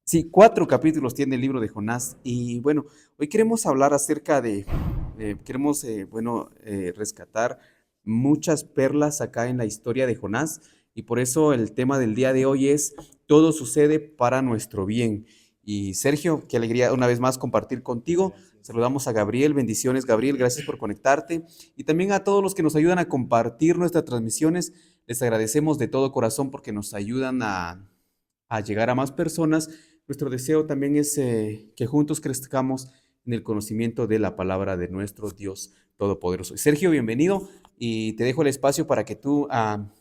Sí, 4 capítulos tiene el libro de Jonás. Y bueno, hoy queremos hablar acerca queremos, rescatar muchas perlas acá en la historia de Jonás. Y por eso el tema del día de hoy es: todo sucede para nuestro bien. Y Sergio, qué alegría una vez más compartir contigo. Gracias. Saludamos a Gabriel, bendiciones Gabriel, gracias por conectarte. Y también a todos los que nos ayudan a compartir nuestras transmisiones, les agradecemos de todo corazón porque nos ayudan a llegar a más personas. Nuestro deseo también es que juntos crezcamos en el conocimiento de la palabra de nuestro Dios Todopoderoso. Sergio, bienvenido y te dejo el espacio para que tú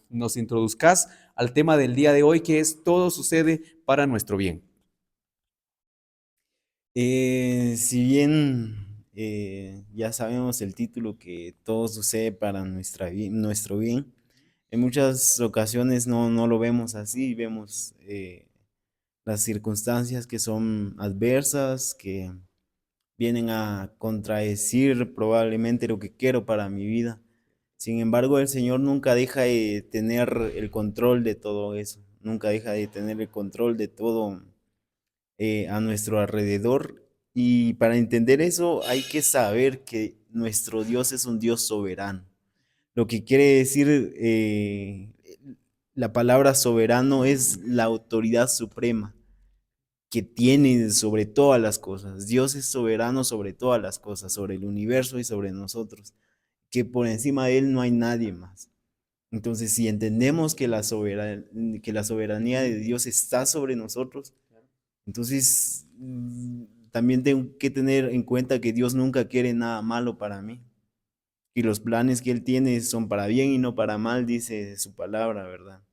nos introduzcas al tema del día de hoy, que es: todo sucede para nuestro bien. Si bien ya sabemos el título que todo sucede para nuestro bien, en muchas ocasiones no lo vemos así, vemos las circunstancias que son adversas, que vienen a contradecir probablemente lo que quiero para mi vida. Sin embargo, el Señor nunca deja de tener el control de todo eso, nunca deja de tener el control de todo a nuestro alrededor. Y para entender eso hay que saber que nuestro Dios es un Dios soberano. Lo que quiere decir la palabra soberano es la autoridad suprema que tiene sobre todas las cosas. Dios es soberano sobre todas las cosas, sobre el universo y sobre nosotros, que por encima de Él no hay nadie más. Entonces, si entendemos que que la soberanía de Dios está sobre nosotros, entonces, también tengo que tener en cuenta que Dios nunca quiere nada malo para mí. Y los planes que Él tiene son para bien y no para mal, dice su palabra, ¿verdad?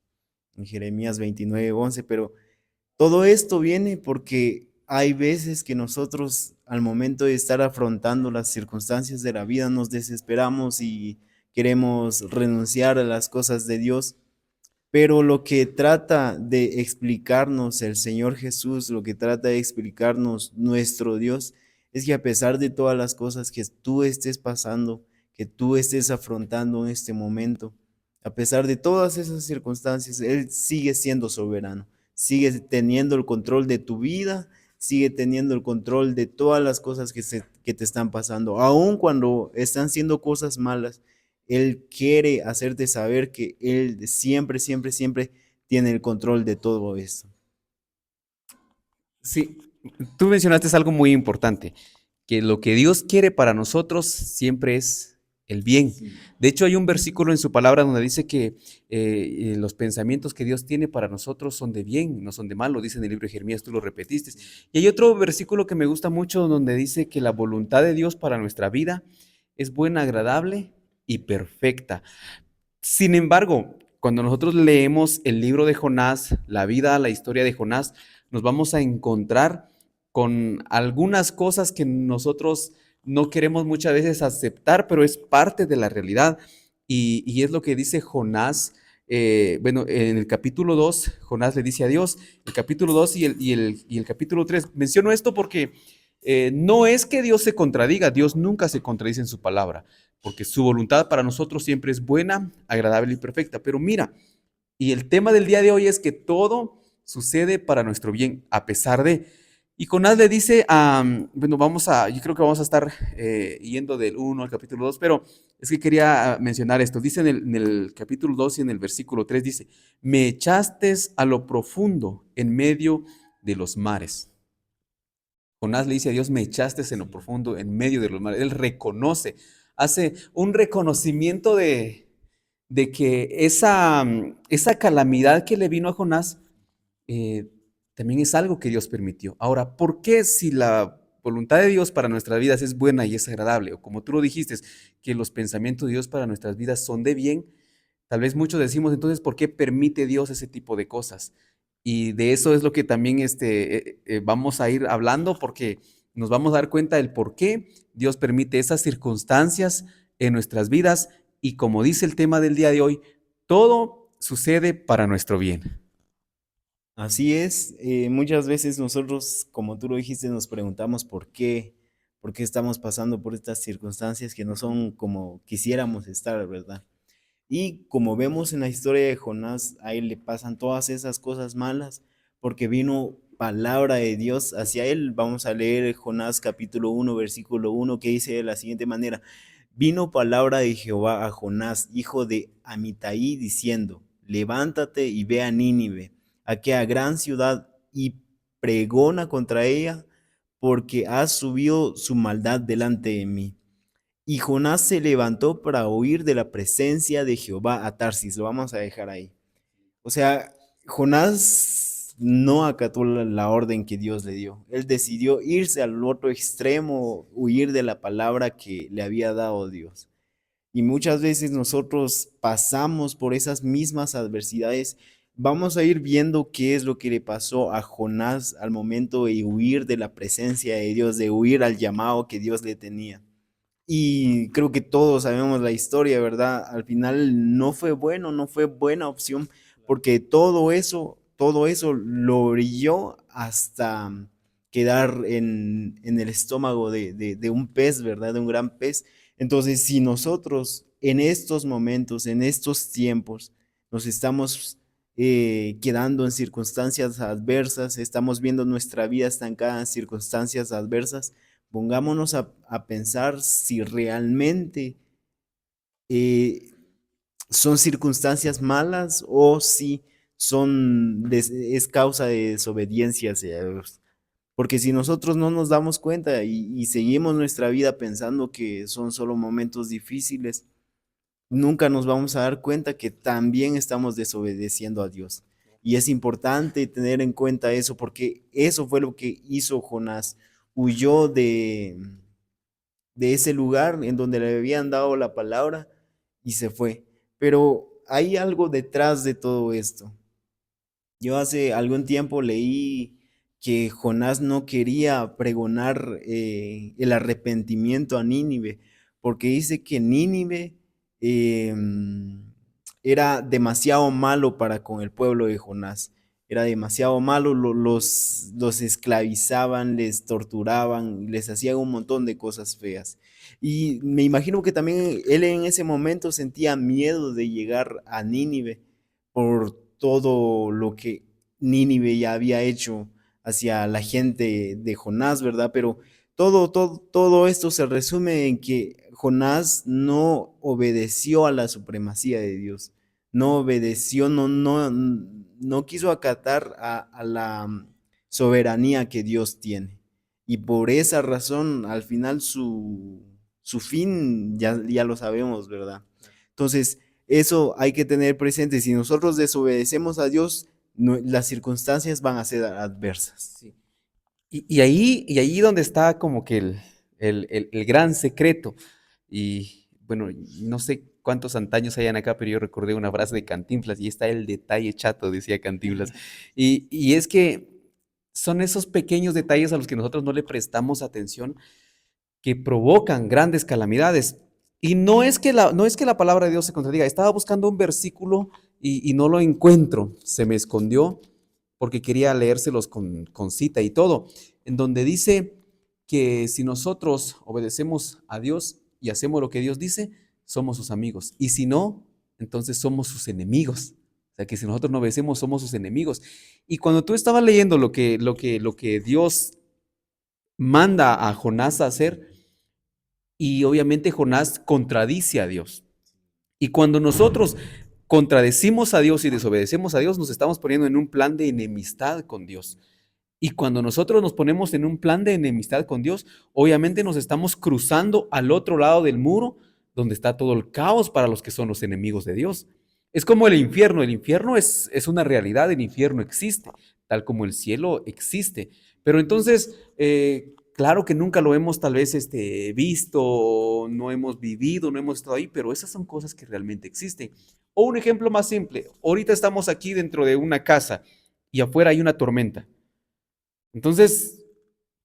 En Jeremías 29:11. Pero todo esto viene porque hay veces que nosotros, al momento de estar afrontando las circunstancias de la vida, nos desesperamos y queremos renunciar a las cosas de Dios. Pero lo que trata de explicarnos el Señor Jesús, lo que trata de explicarnos nuestro Dios, es que a pesar de todas las cosas que tú estés pasando, que tú estés afrontando en este momento, a pesar de todas esas circunstancias, Él sigue siendo soberano, sigue teniendo el control de tu vida, sigue teniendo el control de todas las cosas que te están pasando, aun cuando están siendo cosas malas. Él quiere hacerte saber que Él siempre, siempre, siempre tiene el control de todo esto. Sí, tú mencionaste algo muy importante, que lo que Dios quiere para nosotros siempre es el bien. Sí. De hecho, hay un versículo en su palabra donde dice que los pensamientos que Dios tiene para nosotros son de bien, no son de mal. Lo dice en el libro de Jeremías, tú lo repetiste. Y hay otro versículo que me gusta mucho donde dice que la voluntad de Dios para nuestra vida es buena, agradable y perfecta. Sin embargo, cuando nosotros leemos el libro de Jonás, la vida, la historia de Jonás, nos vamos a encontrar con algunas cosas que nosotros no queremos muchas veces aceptar, pero es parte de la realidad. Y es lo que dice Jonás. Bueno, en el capítulo 2, Jonás le dice a Dios. El capítulo 2 y el capítulo 3. Menciono esto porque no es que Dios se contradiga, Dios nunca se contradice en su palabra, porque su voluntad para nosotros siempre es buena, agradable y perfecta. Pero mira, y el tema del día de hoy es que todo sucede para nuestro bien, a pesar de. Y Jonás le dice, bueno, yo creo que vamos a estar yendo del 1 al capítulo 2, pero es que quería mencionar esto. Dice en el capítulo 2 y en el versículo 3, dice: me echaste a lo profundo en medio de los mares. Jonás le dice a Dios: me echaste en lo Sí. profundo, en medio de los mares. Él reconoce, hace un reconocimiento de que esa calamidad que le vino a Jonás eh, también es algo que Dios permitió. Ahora, ¿por qué, si la voluntad de Dios para nuestras vidas es buena y es agradable, o como tú lo dijiste, que los pensamientos de Dios para nuestras vidas son de bien? Tal vez muchos decimos: entonces, ¿por qué permite Dios ese tipo de cosas? Y de eso es lo que también vamos a ir hablando, porque nos vamos a dar cuenta del por qué Dios permite esas circunstancias en nuestras vidas. Y como dice el tema del día de hoy, todo sucede para nuestro bien. Así es, muchas veces nosotros, como tú lo dijiste, nos preguntamos por qué estamos pasando por estas circunstancias que no son como quisiéramos estar, ¿verdad? Y como vemos en la historia de Jonás, a él le pasan todas esas cosas malas porque vino palabra de Dios hacia él. Vamos a leer Jonás capítulo 1, versículo 1, que dice de la siguiente manera: vino palabra de Jehová a Jonás, hijo de Amitai, diciendo: levántate y ve a Nínive, aquella gran ciudad, y pregona contra ella, porque ha subido su maldad delante de mí. Y Jonás se levantó para huir de la presencia de Jehová a Tarsis. Lo vamos a dejar ahí. O sea, Jonás no acató la orden que Dios le dio. Él decidió irse al otro extremo, huir de la palabra que le había dado Dios. Y muchas veces nosotros pasamos por esas mismas adversidades. Vamos a ir viendo qué es lo que le pasó a Jonás al momento de huir de la presencia de Dios, de huir al llamado que Dios le tenía. Y creo que todos sabemos la historia, ¿verdad? Al final no fue bueno, no fue buena opción, porque todo eso lo brilló hasta quedar en el estómago de un pez, ¿verdad? De un gran pez. Entonces, si nosotros en estos momentos, en estos tiempos, nos estamos quedando en circunstancias adversas, estamos viendo nuestra vida estancada en circunstancias adversas, pongámonos a pensar si realmente eh, son circunstancias malas o si es causa de desobediencia hacia Dios. Porque si nosotros no nos damos cuenta y seguimos nuestra vida pensando que son solo momentos difíciles, nunca nos vamos a dar cuenta que también estamos desobedeciendo a Dios. Y es importante tener en cuenta eso, porque eso fue lo que hizo Jonás. Huyó de ese lugar en donde le habían dado la palabra y se fue. Pero hay algo detrás de todo esto. Yo hace algún tiempo leí que Jonás no quería pregonar el arrepentimiento a Nínive, porque dice que Nínive eh, era demasiado malo para con el pueblo de Jonás. Era demasiado malo, los esclavizaban, les torturaban, les hacían un montón de cosas feas. Y me imagino que también él en ese momento sentía miedo de llegar a Nínive por todo lo que Nínive ya había hecho hacia la gente de Jonás, ¿verdad? Pero todo esto se resume en que Jonás no obedeció a la supremacía de Dios, no obedeció, no quiso acatar a la soberanía que Dios tiene. Y por esa razón, al final, su fin ya lo sabemos, ¿verdad? Entonces, eso hay que tener presente. Si nosotros desobedecemos a Dios, las circunstancias van a ser adversas. Sí. Y ahí donde está como que el gran secreto. Y bueno, no sé cuántos antaños hayan acá, pero yo recordé una frase de Cantinflas y está el detalle chato, decía Cantinflas. Y es que son esos pequeños detalles a los que nosotros no le prestamos atención que provocan grandes calamidades. Y no es que la palabra de Dios se contradiga. Estaba buscando un versículo y no lo encuentro. Se me escondió porque quería leérselos con cita y todo, en donde dice que si nosotros obedecemos a Dios y hacemos lo que Dios dice, somos sus amigos. Y si no, entonces somos sus enemigos. O sea, que si nosotros no obedecemos, somos sus enemigos. Y cuando tú estabas leyendo lo que Dios manda a Jonás a hacer, y obviamente Jonás contradice a Dios. Y cuando nosotros contradecimos a Dios y desobedecemos a Dios, nos estamos poniendo en un plan de enemistad con Dios. Y cuando nosotros nos ponemos en un plan de enemistad con Dios, obviamente nos estamos cruzando al otro lado del muro, donde está todo el caos para los que son los enemigos de Dios. Es como el infierno es una realidad, el infierno existe, tal como el cielo existe. Pero entonces, claro que nunca lo hemos tal vez visto, no hemos vivido, no hemos estado ahí, pero esas son cosas que realmente existen. O un ejemplo más simple, ahorita estamos aquí dentro de una casa y afuera hay una tormenta. Entonces,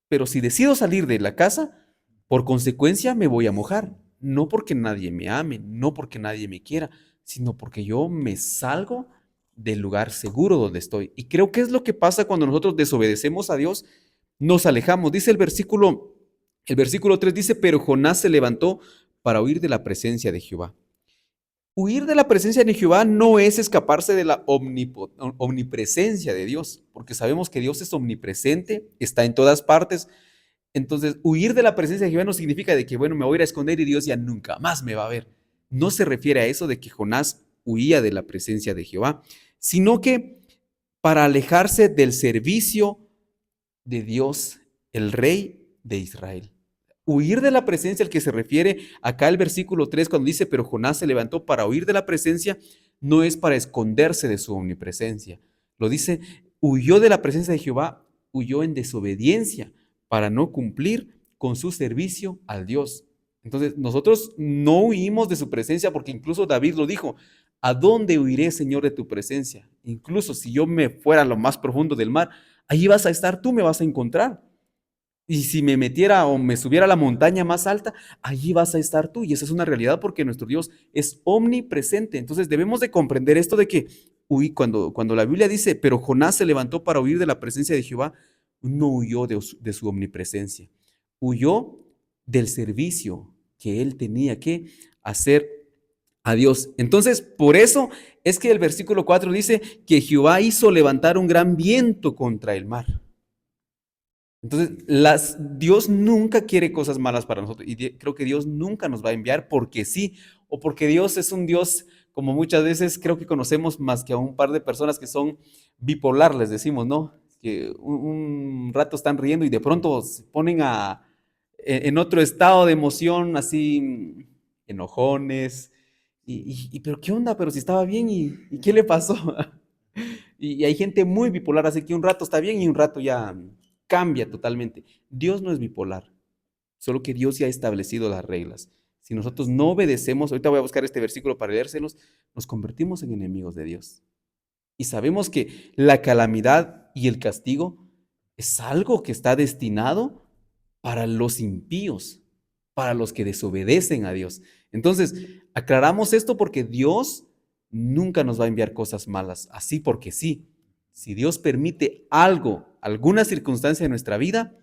pero si decido salir de la casa, por consecuencia me voy a mojar. No porque nadie me ame, no porque nadie me quiera, sino porque yo me salgo del lugar seguro donde estoy. Y creo que es lo que pasa cuando nosotros desobedecemos a Dios, nos alejamos. Dice el versículo 3 dice, pero Jonás se levantó para huir de la presencia de Jehová. Huir de la presencia de Jehová no es escaparse de la omnipresencia de Dios, porque sabemos que Dios es omnipresente, está en todas partes. Entonces, huir de la presencia de Jehová no significa de que, bueno, me voy a ir a esconder y Dios ya nunca más me va a ver. No se refiere a eso de que Jonás huía de la presencia de Jehová, sino que para alejarse del servicio de Dios, el Rey de Israel. Huir de la presencia al que se refiere acá el versículo 3 cuando dice, pero Jonás se levantó para huir de la presencia, no es para esconderse de su omnipresencia. Lo dice, huyó de la presencia de Jehová, huyó en desobediencia para no cumplir con su servicio al Dios. Entonces, nosotros no huimos de su presencia porque incluso David lo dijo, ¿a dónde huiré, Señor, de tu presencia? Incluso si yo me fuera a lo más profundo del mar, allí vas a estar tú, me vas a encontrar. Y si me metiera o me subiera a la montaña más alta, allí vas a estar tú. Y esa es una realidad porque nuestro Dios es omnipresente. Entonces debemos de comprender esto de que, cuando la Biblia dice, pero Jonás se levantó para huir de la presencia de Jehová, no huyó de su omnipresencia. Huyó del servicio que él tenía que hacer a Dios. Entonces, por eso es que el versículo 4 dice que Jehová hizo levantar un gran viento contra el mar. Entonces, Dios nunca quiere cosas malas para nosotros y creo que Dios nunca nos va a enviar porque sí, o porque Dios es un Dios, como muchas veces creo que conocemos más que a un par de personas que son bipolar, les decimos, ¿no? Que un rato están riendo y de pronto se ponen en otro estado de emoción, así enojones, pero ¿qué onda? Pero si estaba bien y ¿qué le pasó? Y hay gente muy bipolar, así que un rato está bien y un rato ya cambia totalmente. Dios no es bipolar, solo que Dios ya ha establecido las reglas. Si nosotros no obedecemos, ahorita voy a buscar este versículo para leérselos, nos convertimos en enemigos de Dios. Y sabemos que la calamidad y el castigo es algo que está destinado para los impíos, para los que desobedecen a Dios. Entonces, aclaramos esto porque Dios nunca nos va a enviar cosas malas, así porque sí. Si Dios permite algo, alguna circunstancia en nuestra vida,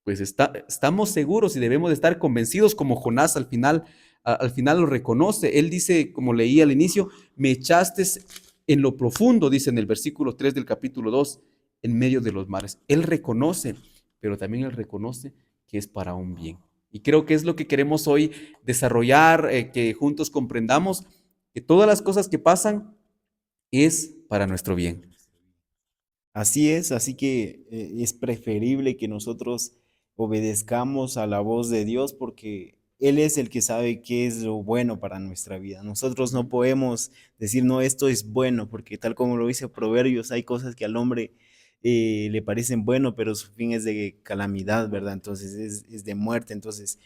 pues estamos seguros y debemos de estar convencidos como Jonás al final lo reconoce. Él dice, como leí al inicio, me echaste en lo profundo, dice en el versículo 3 del capítulo 2, en medio de los mares. Él reconoce, pero también él reconoce que es para un bien. Y creo que es lo que queremos hoy desarrollar, que juntos comprendamos que todas las cosas que pasan es para nuestro bien. Así es, así que es preferible que nosotros obedezcamos a la voz de Dios porque Él es el que sabe qué es lo bueno para nuestra vida. Nosotros no podemos decir, no, esto es bueno, porque tal como lo dice Proverbios, hay cosas que al hombre le parecen bueno, pero su fin es de calamidad, ¿verdad? Entonces es de muerte. Entonces,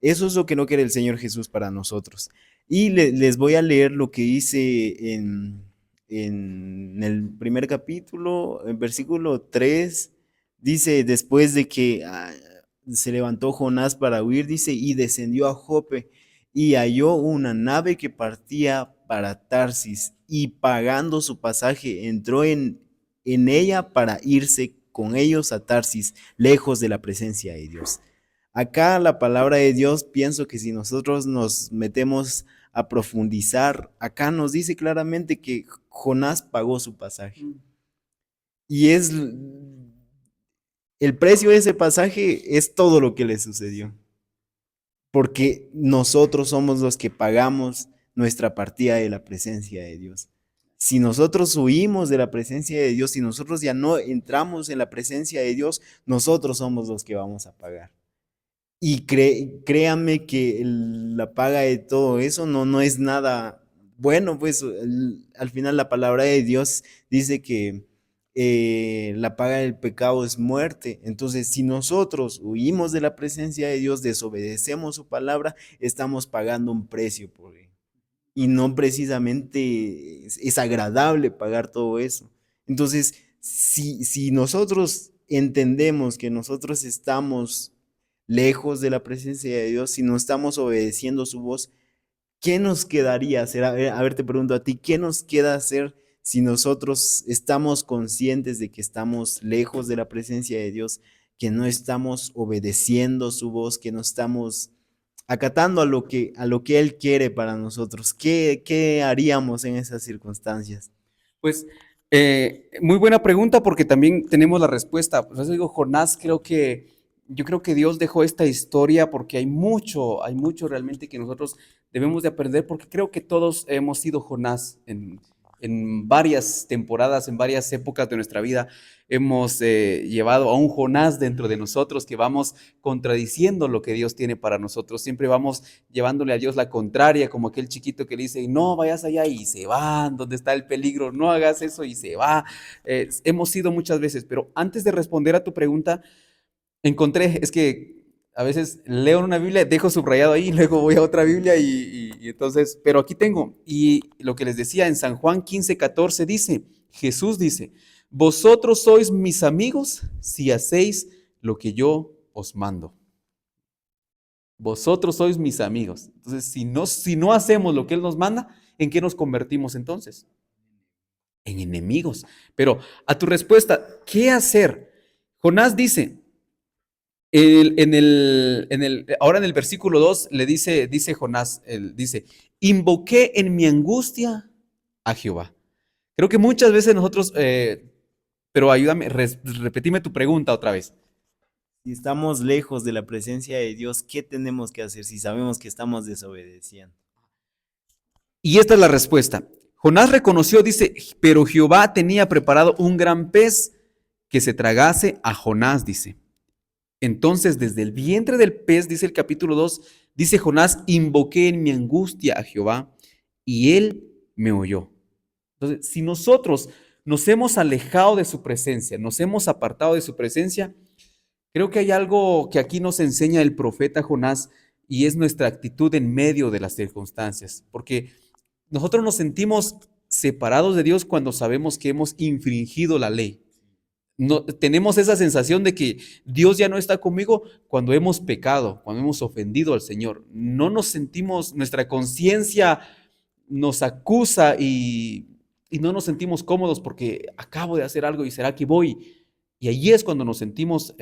eso es lo que no quiere el Señor Jesús para nosotros. Y les voy a leer lo que dice en el primer capítulo, en versículo 3 dice, después de que se levantó Jonás para huir, dice, y descendió a Jope y halló una nave que partía para Tarsis y pagando su pasaje entró en ella para irse con ellos a Tarsis, lejos de la presencia de Dios. Acá la palabra de Dios, pienso que si nosotros nos metemos a profundizar, acá nos dice claramente que Jonás pagó su pasaje. Y el precio de ese pasaje es todo lo que le sucedió. Porque nosotros somos los que pagamos nuestra partida de la presencia de Dios. Si nosotros huimos de la presencia de Dios, si nosotros ya no entramos en la presencia de Dios, nosotros somos los que vamos a pagar. Y créanme que la paga de todo eso no es nada bueno, pues al final la palabra de Dios dice que la paga del pecado es muerte. Entonces, si nosotros huimos de la presencia de Dios, desobedecemos su palabra, estamos pagando un precio por él. Y no precisamente es agradable pagar todo eso. Entonces, si nosotros entendemos que nosotros estamos lejos de la presencia de Dios, si no estamos obedeciendo su voz, ¿qué nos quedaría hacer? A ver, te pregunto a ti, ¿qué nos queda hacer si nosotros estamos conscientes de que estamos lejos de la presencia de Dios, que no estamos obedeciendo su voz, que no estamos acatando a lo que Él quiere para nosotros. ¿Qué haríamos en esas circunstancias? Pues muy buena pregunta porque también tenemos la respuesta. Por eso digo, Jonás, yo creo que Dios dejó esta historia porque hay mucho realmente que nosotros debemos de aprender porque creo que todos hemos sido Jonás en varias temporadas, en varias épocas de nuestra vida. Hemos llevado a un Jonás dentro de nosotros que vamos contradiciendo lo que Dios tiene para nosotros. Siempre vamos llevándole a Dios la contraria, como aquel chiquito que le dice, no vayas allá y se van, donde está el peligro, no hagas eso y se va. Hemos sido muchas veces, pero antes de responder a tu pregunta, es que a veces leo una Biblia, dejo subrayado ahí, luego voy a otra Biblia y entonces, pero aquí tengo, y lo que les decía en San Juan 15:14 dice, Jesús dice, vosotros sois mis amigos si hacéis lo que yo os mando. Vosotros sois mis amigos. Entonces, si no hacemos lo que Él nos manda, ¿en qué nos convertimos entonces? En enemigos. Pero a tu respuesta, ¿qué hacer? Jonás dice, ahora en el versículo 2 dice Jonás, dice, invoqué en mi angustia a Jehová. Creo que muchas veces nosotros, pero ayúdame, repetime tu pregunta otra vez. Si estamos lejos de la presencia de Dios, ¿qué tenemos que hacer si sabemos que estamos desobedeciendo? Y esta es la respuesta. Jonás reconoció, dice, pero Jehová tenía preparado un gran pez que se tragase a Jonás, dice. Entonces, desde el vientre del pez, dice el capítulo 2, dice Jonás, invoqué en mi angustia a Jehová y él me oyó. Entonces, si nosotros nos hemos alejado de su presencia, nos hemos apartado de su presencia, creo que hay algo que aquí nos enseña el profeta Jonás y es nuestra actitud en medio de las circunstancias, porque nosotros nos sentimos separados de Dios cuando sabemos que hemos infringido la ley. No, tenemos esa sensación de que Dios ya no está conmigo cuando hemos pecado, cuando hemos ofendido al Señor. No nos sentimos, nuestra conciencia nos acusa y no nos sentimos cómodos porque acabo de hacer algo y será que voy. Y allí es cuando nos sentimos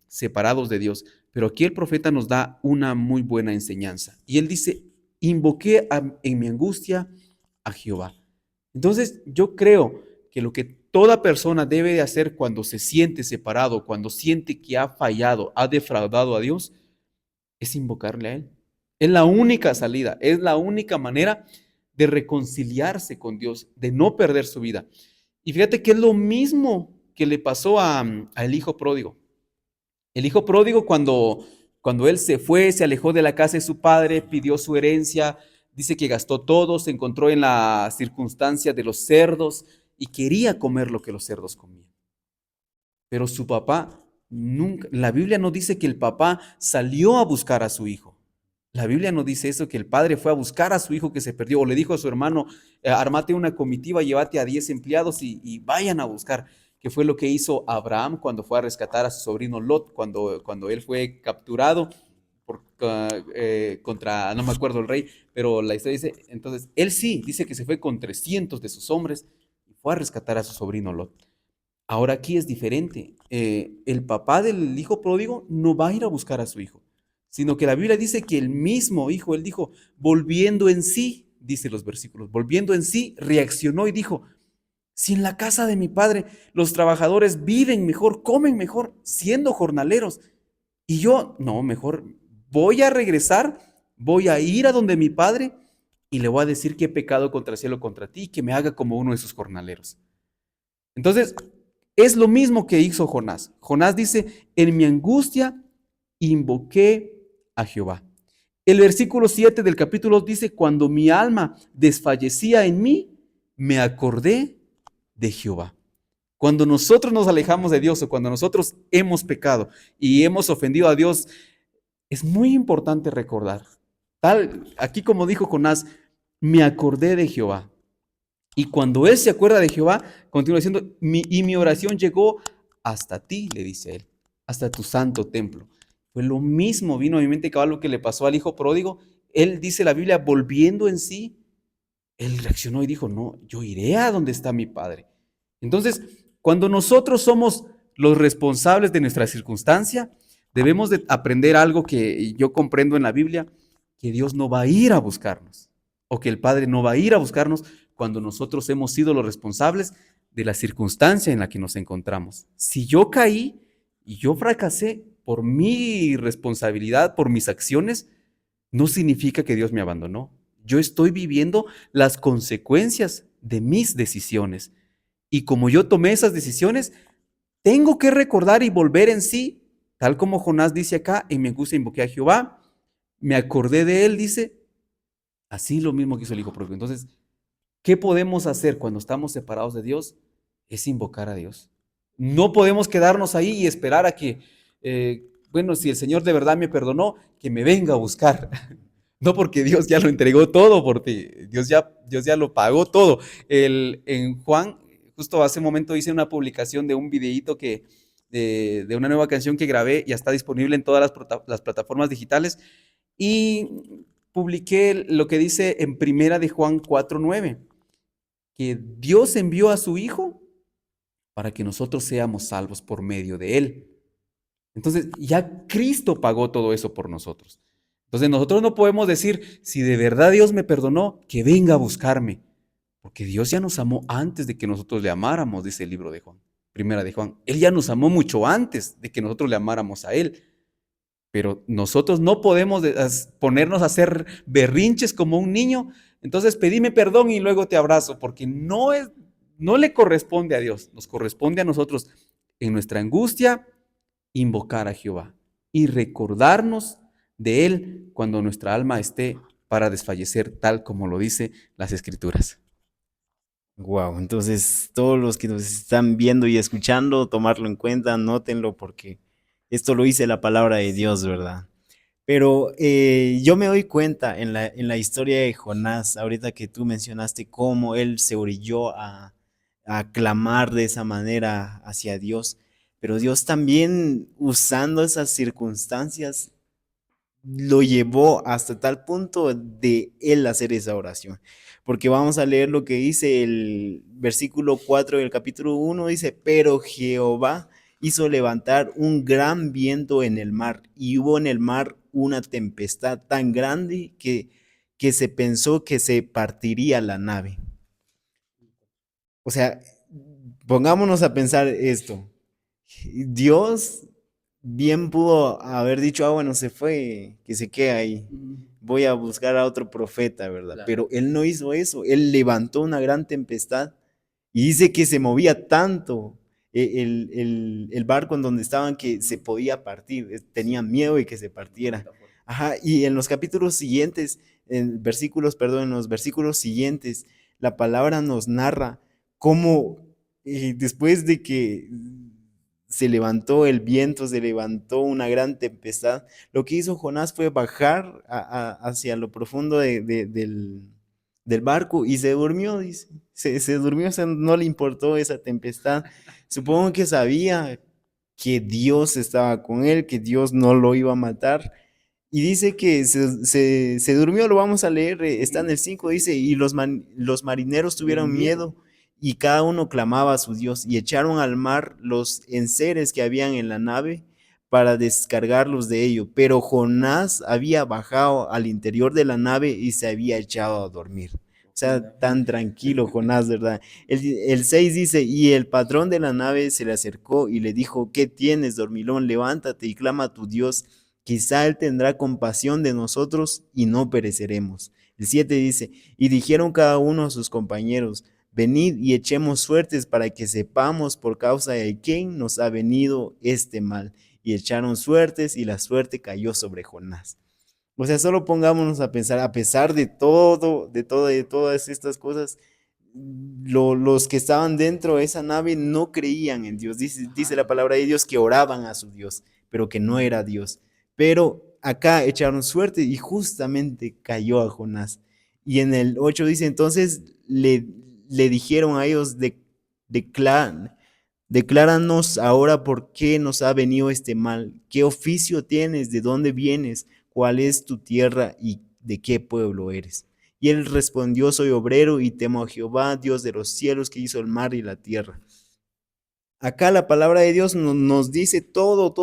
separados de Dios. Pero aquí el profeta nos da una muy buena enseñanza. Y él dice, invoqué en mi angustia a Jehová. Entonces yo creo que lo que toda persona debe de hacer cuando se siente separado, cuando siente que ha fallado, ha defraudado a Dios, es invocarle a Él. Es la única salida, es la única manera de reconciliarse con Dios, de no perder su vida. Y fíjate que es lo mismo que le pasó al hijo pródigo. El hijo pródigo cuando él se fue, se alejó de la casa de su padre, pidió su herencia, dice que gastó todo, se encontró en la circunstancia de los cerdos y quería comer lo que los cerdos comían. Pero su papá nunca, la Biblia no dice que el papá salió a buscar a su hijo. La Biblia no dice eso, que el padre fue a buscar a su hijo que se perdió, o le dijo a su hermano, armate una comitiva, llévate a 10 empleados y vayan a buscar, que fue lo que hizo Abraham cuando fue a rescatar a su sobrino Lot, cuando él fue capturado contra, no me acuerdo el rey, pero la historia dice, entonces, él sí, dice que se fue con 300 de sus hombres y fue a rescatar a su sobrino Lot. Ahora aquí es diferente. El papá del hijo pródigo no va a ir a buscar a su hijo, sino que la Biblia dice que el mismo hijo, él dijo, volviendo en sí, dice los versículos, volviendo en sí, reaccionó y dijo, si en la casa de mi padre los trabajadores viven mejor, comen mejor, siendo jornaleros, y yo, no, mejor voy a regresar, voy a ir a donde mi padre y le voy a decir que he pecado contra el cielo, contra ti, y que me haga como uno de sus jornaleros. Entonces, es lo mismo que hizo Jonás. Jonás dice, en mi angustia invoqué a Jehová. El versículo 7 del capítulo dice, cuando mi alma desfallecía en mí, me acordé de Jehová. Cuando nosotros nos alejamos de Dios o cuando nosotros hemos pecado y hemos ofendido a Dios, es muy importante recordar. Aquí como dijo Jonás, me acordé de Jehová. Y cuando él se acuerda de Jehová, continúa diciendo, y mi oración llegó hasta ti, le dice él, hasta tu santo templo. Pues lo mismo vino a mi mente cabal lo que le pasó al hijo pródigo. Él dice la Biblia, volviendo en sí, él reaccionó y dijo, no, yo iré a donde está mi padre. Entonces, cuando nosotros somos los responsables de nuestra circunstancia, Debemos de aprender algo que yo comprendo en la Biblia, que Dios no va a ir a buscarnos, o que el Padre no va a ir a buscarnos cuando nosotros hemos sido los responsables de la circunstancia en la que nos encontramos. Si yo caí y yo fracasé por mi responsabilidad, por mis acciones, no significa que Dios me abandonó. Yo estoy viviendo las consecuencias de mis decisiones. Y como yo tomé esas decisiones, tengo que recordar y volver en sí, tal como Jonás dice acá, en mi angustia invoqué a Jehová, me acordé de él, dice, así lo mismo que hizo el Hijo Pródigo. Entonces, ¿qué podemos hacer cuando estamos separados de Dios? Es invocar a Dios. No podemos quedarnos ahí y esperar a que, bueno, si el Señor de verdad me perdonó, que me venga a buscar. No, porque Dios ya lo entregó todo por ti. Dios ya lo pagó todo. En Juan, justo hace un momento hice una publicación de un videíto de una nueva canción que grabé, ya está disponible en todas las plataformas digitales. Y publiqué lo que dice en primera de Juan 4:9, que Dios envió a su Hijo para que nosotros seamos salvos por medio de Él. Entonces, ya Cristo pagó todo eso por nosotros. Entonces, nosotros no podemos decir, si de verdad Dios me perdonó, que venga a buscarme, porque Dios ya nos amó antes de que nosotros le amáramos, dice el libro de Juan, primera de Juan. Él ya nos amó mucho antes de que nosotros le amáramos a Él. Pero nosotros no podemos ponernos a hacer berrinches como un niño. Entonces pedime perdón y luego te abrazo, porque no le corresponde a Dios, nos corresponde a nosotros en nuestra angustia invocar a Jehová y recordarnos de Él cuando nuestra alma esté para desfallecer, tal como lo dice las Escrituras. Wow, entonces todos los que nos están viendo y escuchando, tomarlo en cuenta, anótenlo porque esto lo dice la palabra de Dios, ¿verdad? Pero yo me doy cuenta en la historia de Jonás, ahorita que tú mencionaste cómo él se orilló a clamar de esa manera hacia Dios, pero Dios también usando esas circunstancias lo llevó hasta tal punto de él hacer esa oración. Porque vamos a leer lo que dice el versículo 4 del capítulo 1, dice, pero Jehová hizo levantar un gran viento en el mar y hubo en el mar una tempestad tan grande que se pensó que se partiría la nave. O sea, pongámonos a pensar esto. Dios bien pudo haber dicho, ah, bueno, se fue, que se quede ahí. Voy a buscar a otro profeta, ¿verdad? Claro. Pero él no hizo eso. Él levantó una gran tempestad y dice que se movía tanto el barco en donde estaban que se podía partir. Tenían miedo de que se partiera. Ajá, y en los capítulos siguientes, en los versículos siguientes, la palabra nos narra cómo después de que se levantó el viento, se levantó una gran tempestad, lo que hizo Jonás fue bajar hacia lo profundo del barco y se durmió, dice. Se durmió, o sea, no le importó esa tempestad. Supongo que sabía que Dios estaba con él, que Dios no lo iba a matar. Y dice que se durmió, lo vamos a leer, está en el 5 dice, y los marineros tuvieron miedo y cada uno clamaba a su Dios y echaron al mar los enseres que habían en la nave para descargarlos de ello. Pero Jonás había bajado al interior de la nave y se había echado a dormir. O sea, tan tranquilo Jonás, ¿verdad? El 6 dice, y el patrón de la nave se le acercó y le dijo, ¿qué tienes, dormilón? Levántate y clama a tu Dios. Quizá Él tendrá compasión de nosotros y no pereceremos. El 7 dice, y dijeron cada uno a sus compañeros, venid y echemos suertes para que sepamos por causa de quién nos ha venido este mal. Y echaron suertes y la suerte cayó sobre Jonás. O sea, solo pongámonos a pensar, a pesar de todas estas cosas, los que estaban dentro de esa nave no creían en Dios. Dice la palabra de Dios que oraban a su Dios, pero que no era Dios. Pero acá echaron suerte y justamente cayó a Jonás. Y en el 8 dice, entonces le dijeron a ellos, decláranos ahora por qué nos ha venido este mal, qué oficio tienes, de dónde vienes, cuál es tu tierra y de qué pueblo eres. Y él respondió, soy obrero y temo a Jehová, Dios de los cielos, que hizo el mar y la tierra. acá la palabra de Dios nos dice todas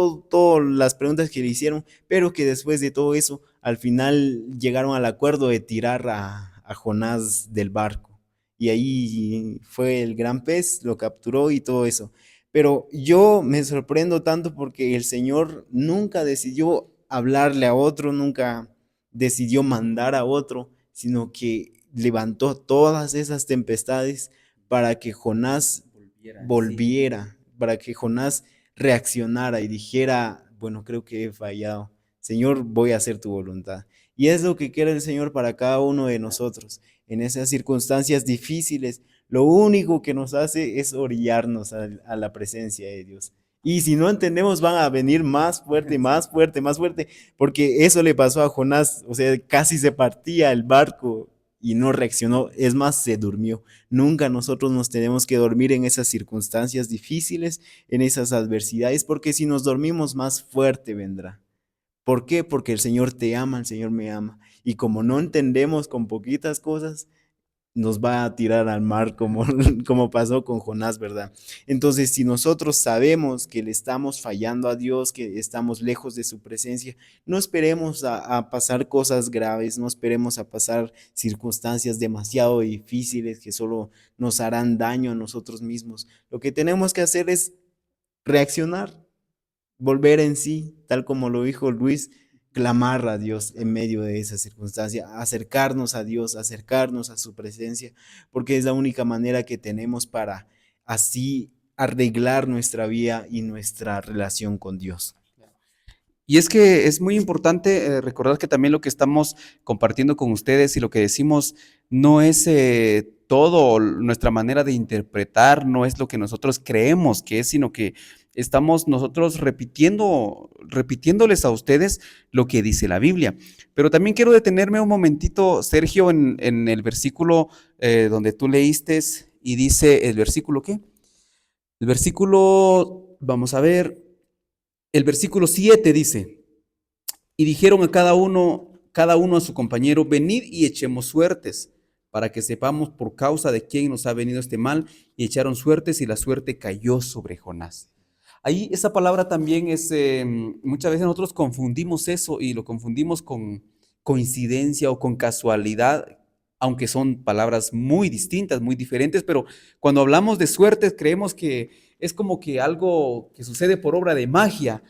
las preguntas que le hicieron, pero que después de todo eso, al final llegaron al acuerdo de tirar a Jonás del barco. Y ahí fue el gran pez, lo capturó y todo eso. Pero yo me sorprendo tanto porque el Señor nunca decidió hablarle a otro, nunca decidió mandar a otro, sino que levantó todas esas tempestades para que Jonás Volviera, sí. volviera, para que Jonás reaccionara y dijera, bueno, creo que he fallado. Señor, voy a hacer tu voluntad. Y es lo que quiere el Señor para cada uno de nosotros. En esas circunstancias difíciles, lo único que nos hace es orillarnos a la presencia de Dios. Y si no entendemos, van a venir más fuerte, Sí. más fuerte, más fuerte, porque eso le pasó a Jonás, o sea, casi se partía el barco y no reaccionó, es más, se durmió. Nunca nosotros nos tenemos que dormir en esas circunstancias difíciles, en esas adversidades, porque si nos dormimos más fuerte vendrá. ¿Por qué? Porque el Señor te ama, el Señor me ama. Y como no entendemos con poquitas cosas, nos va a tirar al mar como, como pasó con Jonás, ¿verdad? Entonces, si nosotros sabemos que le estamos fallando a Dios, que estamos lejos de su presencia, no esperemos a pasar cosas graves, no esperemos a pasar circunstancias demasiado difíciles que solo nos harán daño a nosotros mismos. Lo que tenemos que hacer es reaccionar, volver en sí, tal como lo dijo Luis, clamar a Dios en medio de esa circunstancia, acercarnos a Dios, acercarnos a su presencia, porque es la única manera que tenemos para así arreglar nuestra vida y nuestra relación con Dios. Y es que es muy importante recordar que también lo que estamos compartiendo con ustedes y lo que decimos no es todo nuestra manera de interpretar, no es lo que nosotros creemos que es, sino que estamos nosotros repitiéndoles a ustedes lo que dice la Biblia. Pero también quiero detenerme un momentito, Sergio, en el versículo donde tú leíste y dice, ¿el versículo qué? El versículo, vamos a ver, el versículo 7 dice, y dijeron a cada uno a su compañero, venid y echemos suertes, para que sepamos por causa de quién nos ha venido este mal, y echaron suertes y la suerte cayó sobre Jonás. Ahí esa palabra también es, muchas veces nosotros confundimos eso y lo confundimos con coincidencia o con casualidad, aunque son palabras muy distintas, muy diferentes, pero cuando hablamos de suertes creemos que es como que algo que sucede por obra de magia,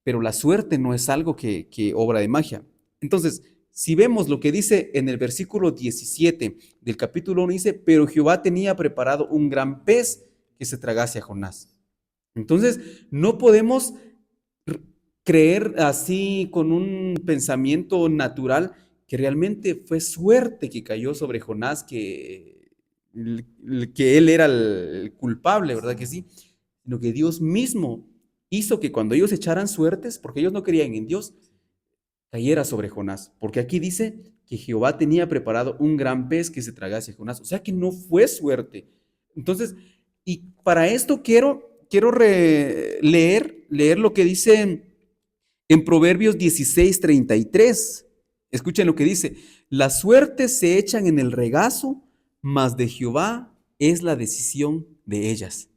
pero la suerte no es algo que obra de magia. Entonces, si vemos lo que dice en el versículo 17 del capítulo 1, dice, pero Jehová tenía preparado un gran pez que se tragase a Jonás. Entonces, no podemos creer así con un pensamiento natural que realmente fue suerte que cayó sobre Jonás, que él era el culpable, ¿verdad que sí? Sino que Dios mismo hizo que cuando ellos echaran suertes, porque ellos no creían en Dios, cayera sobre Jonás. Porque aquí dice que Jehová tenía preparado un gran pez que se tragase a Jonás. O sea que no fue suerte. Entonces, y para esto quiero leer lo que dice en Proverbios 16:33. Escuchen lo que dice, las suertes se echan en el regazo, mas de Jehová es la decisión de ellas.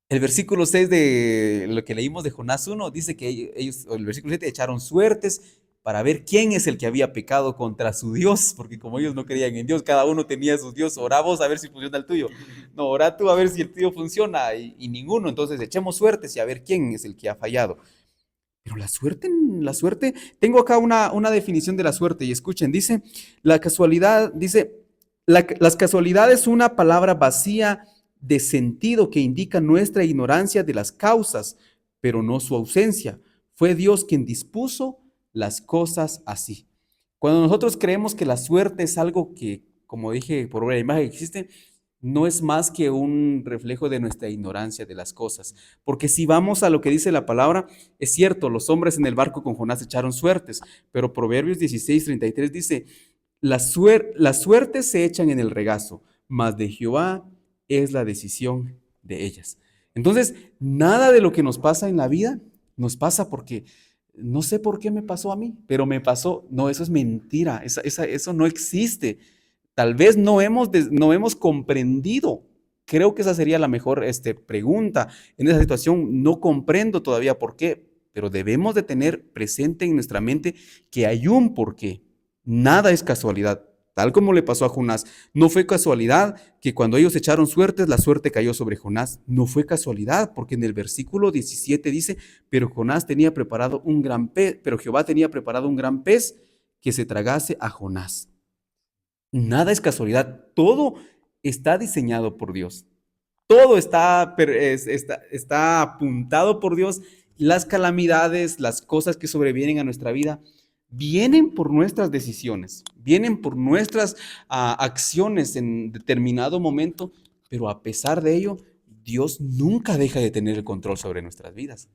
El versículo 6 de lo que leímos de Jonás 1 dice que ellos, o el versículo 7, echaron suertes para ver quién es el que había pecado contra su Dios, porque como ellos no creían en Dios, cada uno tenía su Dios, orá vos a ver si funciona el tuyo, no, orá tú a ver si el tuyo funciona, y ninguno, entonces echemos suertes y a ver quién es el que ha fallado. Pero la suerte, tengo acá una definición de la suerte y escuchen, dice, la casualidad, dice, las casualidades es una palabra vacía de sentido que indica nuestra ignorancia de las causas, pero no su ausencia. Fue Dios quien dispuso las cosas así. Cuando nosotros creemos que la suerte es algo que, como dije, por obra de imagen existe, no es más que un reflejo de nuestra ignorancia de las cosas. Porque si vamos a lo que dice la palabra, es cierto, los hombres en el barco con Jonás echaron suertes, pero Proverbios 16:33 dice, las suertes se echan en el regazo, mas de Jehová es la decisión de ellas. Entonces, nada de lo que nos pasa en la vida nos pasa porque no sé por qué me pasó a mí, pero me pasó. No, eso es mentira, eso no existe. Tal vez no hemos comprendido creo que esa sería la mejor pregunta en esa situación. No comprendo todavía por qué, pero debemos de tener presente en nuestra mente que hay un porqué. Nada es casualidad. Tal como le pasó a Jonás, no fue casualidad que cuando ellos echaron suertes, la suerte cayó sobre Jonás. No fue casualidad, porque en el versículo 17 dice, pero Jonás tenía preparado un gran pez, pero Jehová tenía preparado un gran pez que se tragase a Jonás. Nada es casualidad, todo está diseñado por Dios. Todo está apuntado por Dios. Las calamidades, las cosas que sobrevienen a nuestra vida, vienen por nuestras decisiones, vienen por nuestras acciones en determinado momento, pero a pesar de ello, Dios nunca deja de tener el control sobre nuestras vidas.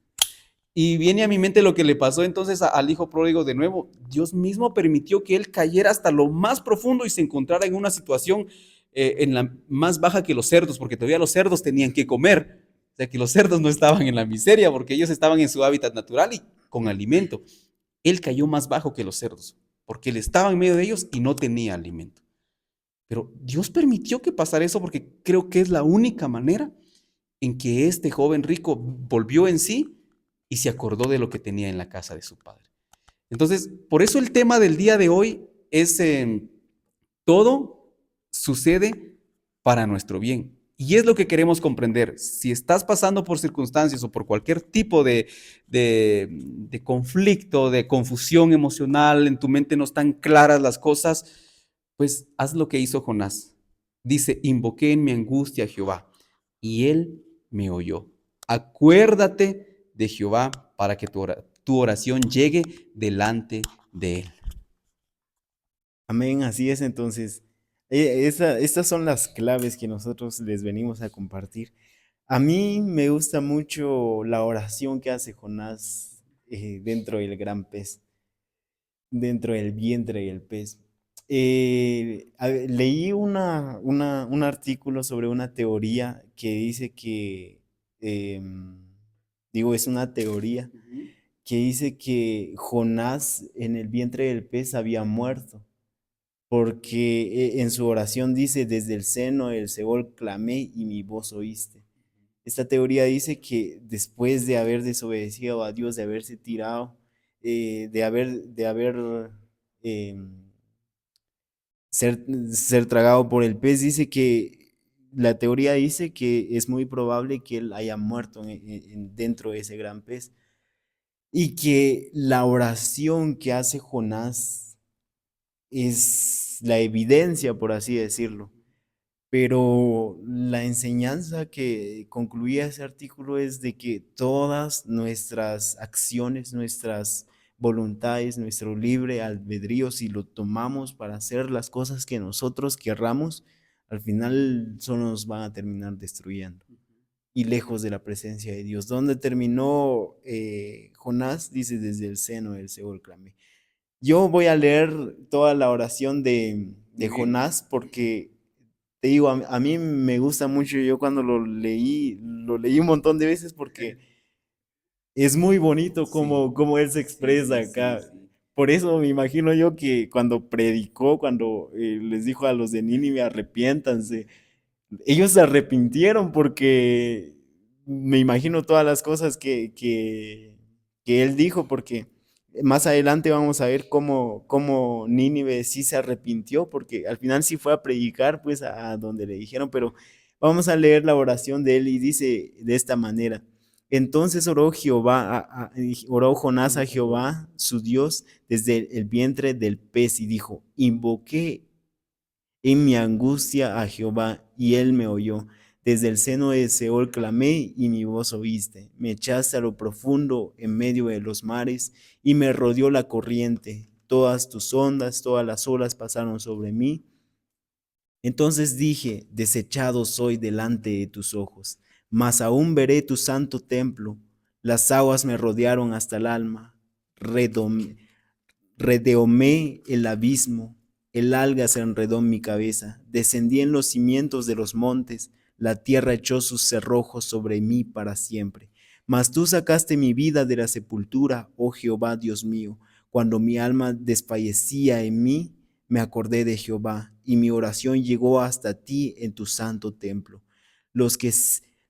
Y viene a mi mente lo que le pasó entonces al hijo pródigo de nuevo. Dios mismo permitió que él cayera hasta lo más profundo y se encontrara en una situación en la más baja que los cerdos, porque todavía los cerdos tenían que comer. O sea que los cerdos no estaban en la miseria porque ellos estaban en su hábitat natural y con alimento. Él cayó más bajo que los cerdos porque él estaba en medio de ellos y no tenía alimento. Pero Dios permitió que pasara eso porque creo que es la única manera en que este joven rico volvió en sí y se acordó de lo que tenía en la casa de su padre. Entonces, por eso el tema del día de hoy es todo sucede para nuestro bien. Y es lo que queremos comprender. Si estás pasando por circunstancias o por cualquier tipo de conflicto, de confusión emocional, en tu mente no están claras las cosas, pues haz lo que hizo Jonás. Dice, invoqué en mi angustia a Jehová y él me oyó. Acuérdate de Jehová para que tu oración llegue delante de él. Amén, así es. Entonces, estas son las claves que nosotros les venimos a compartir. A mí me gusta mucho la oración que hace Jonás dentro del gran pez, dentro del vientre del pez. Leí un artículo sobre una teoría que dice que, digo, es una teoría que dice que Jonás en el vientre del pez había muerto porque en su oración dice, desde el seno del Seol clamé y mi voz oíste. Esta teoría dice que después de haber desobedecido a Dios, de haberse tirado, de haber eh, ser tragado por el pez, dice que la teoría dice que es muy probable que él haya muerto dentro de ese gran pez y que la oración que hace Jonás es la evidencia, por así decirlo. Pero la enseñanza que concluía ese artículo es de que todas nuestras acciones, nuestras voluntades, nuestro libre albedrío, si lo tomamos para hacer las cosas que nosotros querramos, al final solo nos van a terminar destruyendo y lejos de la presencia de Dios. ¿Dónde terminó Jonás? Dice, desde el seno del Seol clamé. Yo voy a leer toda la oración de Jonás porque te digo, a mí me gusta mucho. Yo cuando lo leí un montón de veces porque es muy bonito como él se expresa acá. Por eso me imagino yo que cuando predicó, cuando les dijo a los de Nínive, arrepiéntanse, ellos se arrepintieron porque me imagino todas las cosas que él dijo, porque más adelante vamos a ver cómo Nínive sí se arrepintió, porque al final sí fue a predicar pues a donde le dijeron, pero vamos a leer la oración de él y dice de esta manera. Entonces oró Jonás a Jehová, su Dios, desde el vientre del pez y dijo, invoqué en mi angustia a Jehová, y él me oyó. Desde el seno de Seol clamé, y mi voz oíste. Me echaste a lo profundo en medio de los mares, y me rodeó la corriente. Todas tus ondas, todas las olas pasaron sobre mí. Entonces dije, desechado soy delante de tus ojos, mas aún veré tu santo templo. Las aguas me rodearon hasta el alma. Redeomé el abismo, el alga se enredó en mi cabeza, descendí en los cimientos de los montes, la tierra echó sus cerrojos sobre mí para siempre. Mas tú sacaste mi vida de la sepultura, oh Jehová Dios mío. Cuando mi alma desfallecía en mí, me acordé de Jehová, y mi oración llegó hasta ti en tu santo templo. Los que,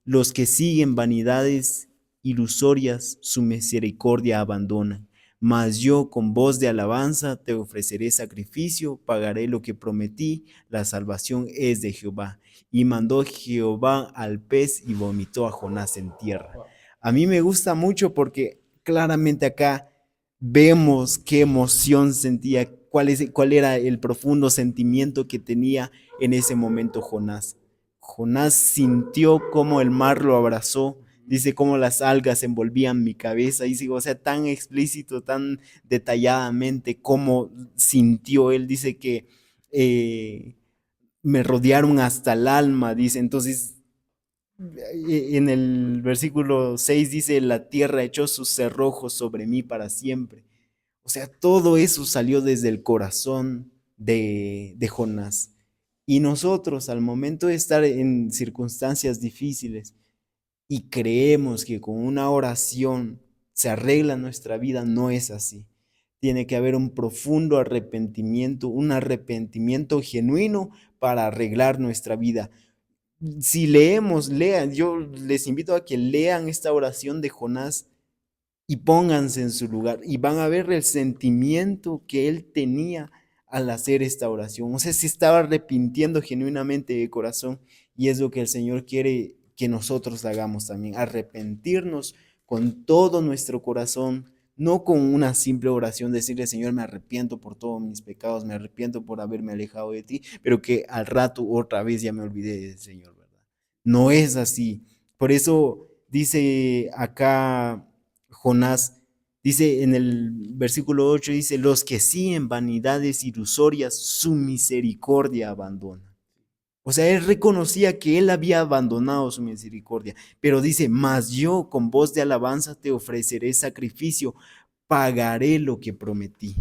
los que siguen vanidades ilusorias, su misericordia abandonan. Mas yo con voz de alabanza te ofreceré sacrificio, pagaré lo que prometí, la salvación es de Jehová. Y mandó Jehová al pez y vomitó a Jonás en tierra. A mí me gusta mucho porque claramente acá vemos qué emoción sentía, cuál era el profundo sentimiento que tenía en ese momento Jonás. Jonás sintió cómo el mar lo abrazó, dice cómo las algas envolvían mi cabeza, dice, o sea, tan explícito, tan detalladamente cómo sintió él, dice que me rodearon hasta el alma, dice, entonces en el versículo 6 dice, la tierra echó sus cerrojos sobre mí para siempre. O sea, todo eso salió desde el corazón de Jonás. Y nosotros, al momento de estar en circunstancias difíciles y creemos que con una oración se arregla nuestra vida, no es así. Tiene que haber un profundo arrepentimiento, un arrepentimiento genuino para arreglar nuestra vida. Si lean, yo les invito a que lean esta oración de Jonás y pónganse en su lugar y van a ver el sentimiento que él tenía al hacer esta oración. O sea, se estaba arrepintiendo genuinamente de corazón y es lo que el Señor quiere que nosotros hagamos también, arrepentirnos con todo nuestro corazón, no con una simple oración, decirle, Señor, me arrepiento por todos mis pecados, me arrepiento por haberme alejado de ti, pero que al rato otra vez ya me olvidé del Señor, ¿verdad? No es así. Por eso dice acá Jonás, dice en el versículo 8, dice, los que siguen vanidades ilusorias, su misericordia abandona. O sea, él reconocía que él había abandonado su misericordia, pero dice, mas yo con voz de alabanza te ofreceré sacrificio, pagaré lo que prometí.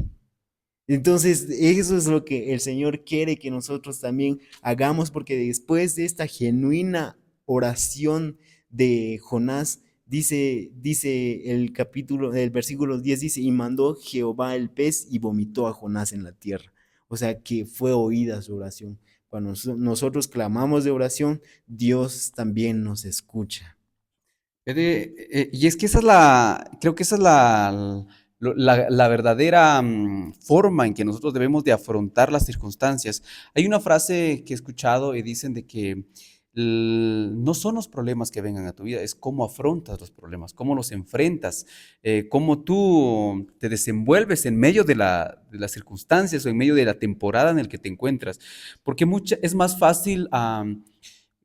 Entonces, eso es lo que el Señor quiere que nosotros también hagamos, porque después de esta genuina oración de Jonás, dice el versículo 10 dice, y mandó Jehová el pez y vomitó a Jonás en la tierra. O sea, que fue oída su oración. Cuando nosotros clamamos de oración, Dios también nos escucha. Y es que creo que esa es la verdadera forma en que nosotros debemos de afrontar las circunstancias. Hay una frase que he escuchado y dicen de que no son los problemas que vengan a tu vida, es cómo afrontas los problemas, cómo los enfrentas, cómo tú te desenvuelves en medio de las circunstancias o en medio de la temporada en el que te encuentras. Porque es más fácil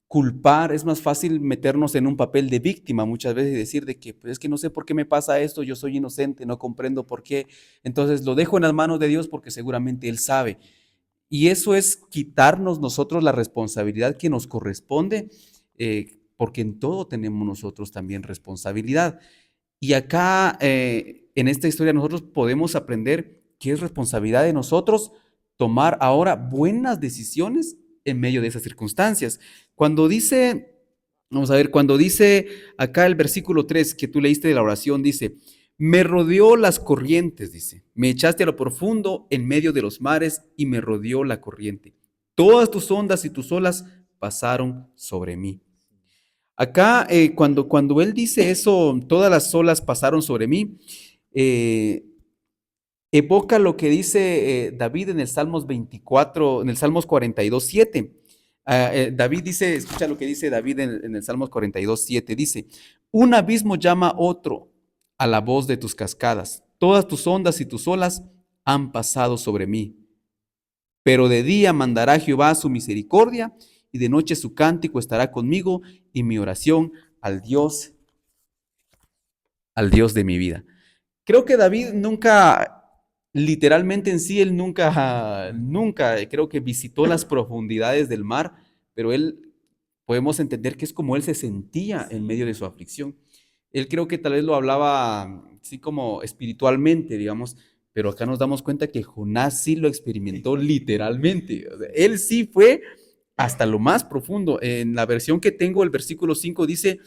culpar, es más fácil meternos en un papel de víctima muchas veces y decir de que pues es que no sé por qué me pasa esto, yo soy inocente, no comprendo por qué, entonces lo dejo en las manos de Dios porque seguramente Él sabe. Y eso es quitarnos nosotros la responsabilidad que nos corresponde, porque en todo tenemos nosotros también responsabilidad. Y acá, en esta historia, nosotros podemos aprender que es responsabilidad de nosotros tomar ahora buenas decisiones en medio de esas circunstancias. Cuando dice, vamos a ver, cuando dice acá el versículo 3 que tú leíste de la oración, dice, me rodeó las corrientes, dice, me echaste a lo profundo en medio de los mares y me rodeó la corriente. Todas tus ondas y tus olas pasaron sobre mí. Acá, cuando él dice eso, todas las olas pasaron sobre mí, eh, evoca lo que dice David en el Salmos 24, en el Salmos 42:7. David dice, escucha lo que dice David en el Salmos 42:7, dice, un abismo llama otro a la voz de tus cascadas, todas tus ondas y tus olas han pasado sobre mí, pero de día mandará Jehová su misericordia y de noche su cántico estará conmigo y mi oración al Dios de mi vida. Creo que David nunca, literalmente en sí, él nunca creo que visitó las profundidades del mar, pero él podemos entender que es como él se sentía en medio de su aflicción. Él creo que tal vez lo hablaba así como espiritualmente, digamos, pero acá nos damos cuenta que Jonás sí lo experimentó literalmente. O sea, él sí fue hasta lo más profundo. En la versión que tengo, el versículo 5 dice,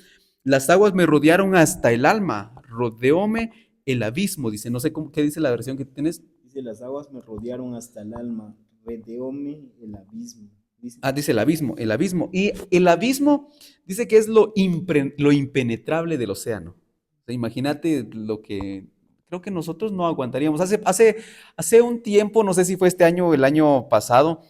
las aguas me rodearon hasta el alma, rodeóme el abismo, dice, no sé qué dice la versión que tienes. Dice, las aguas me rodearon hasta el alma, rodeóme el abismo. Dice. Ah, dice el abismo, el abismo. Y el abismo dice que es lo impenetrable del océano. O sea, imagínate lo que creo que nosotros no aguantaríamos. Hace un tiempo, no sé si fue este año o el año pasado,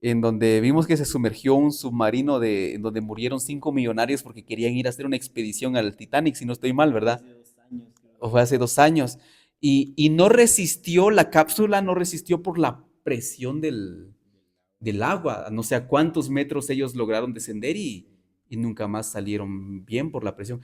en donde vimos que se sumergió un submarino en donde murieron 5 millonarios porque querían ir a hacer una expedición al Titanic, si no estoy mal, ¿verdad? Hace 2 años, creo. O fue hace 2 años. Y no resistió, la cápsula no resistió por la presión del agua. No sé a cuántos metros ellos lograron descender y nunca más salieron bien por la presión.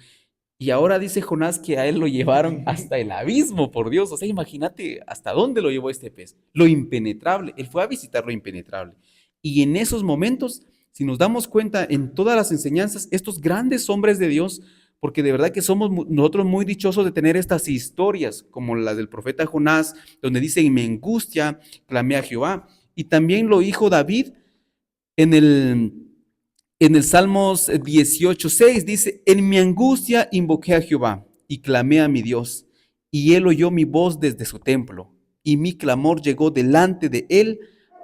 Y ahora dice Jonás que a él lo llevaron hasta el abismo, por Dios. O sea, imagínate hasta dónde lo llevó este pez. Lo impenetrable. Él fue a visitar lo impenetrable. Y en esos momentos, si nos damos cuenta en todas las enseñanzas, estos grandes hombres de Dios, porque de verdad que somos nosotros muy dichosos de tener estas historias, como las del profeta Jonás, donde dice, y me angustia, clamé a Jehová. Y también lo dijo David en el Salmos 18:6 dice, en mi angustia invoqué a Jehová y clamé a mi Dios, y él oyó mi voz desde su templo, y mi clamor llegó delante de él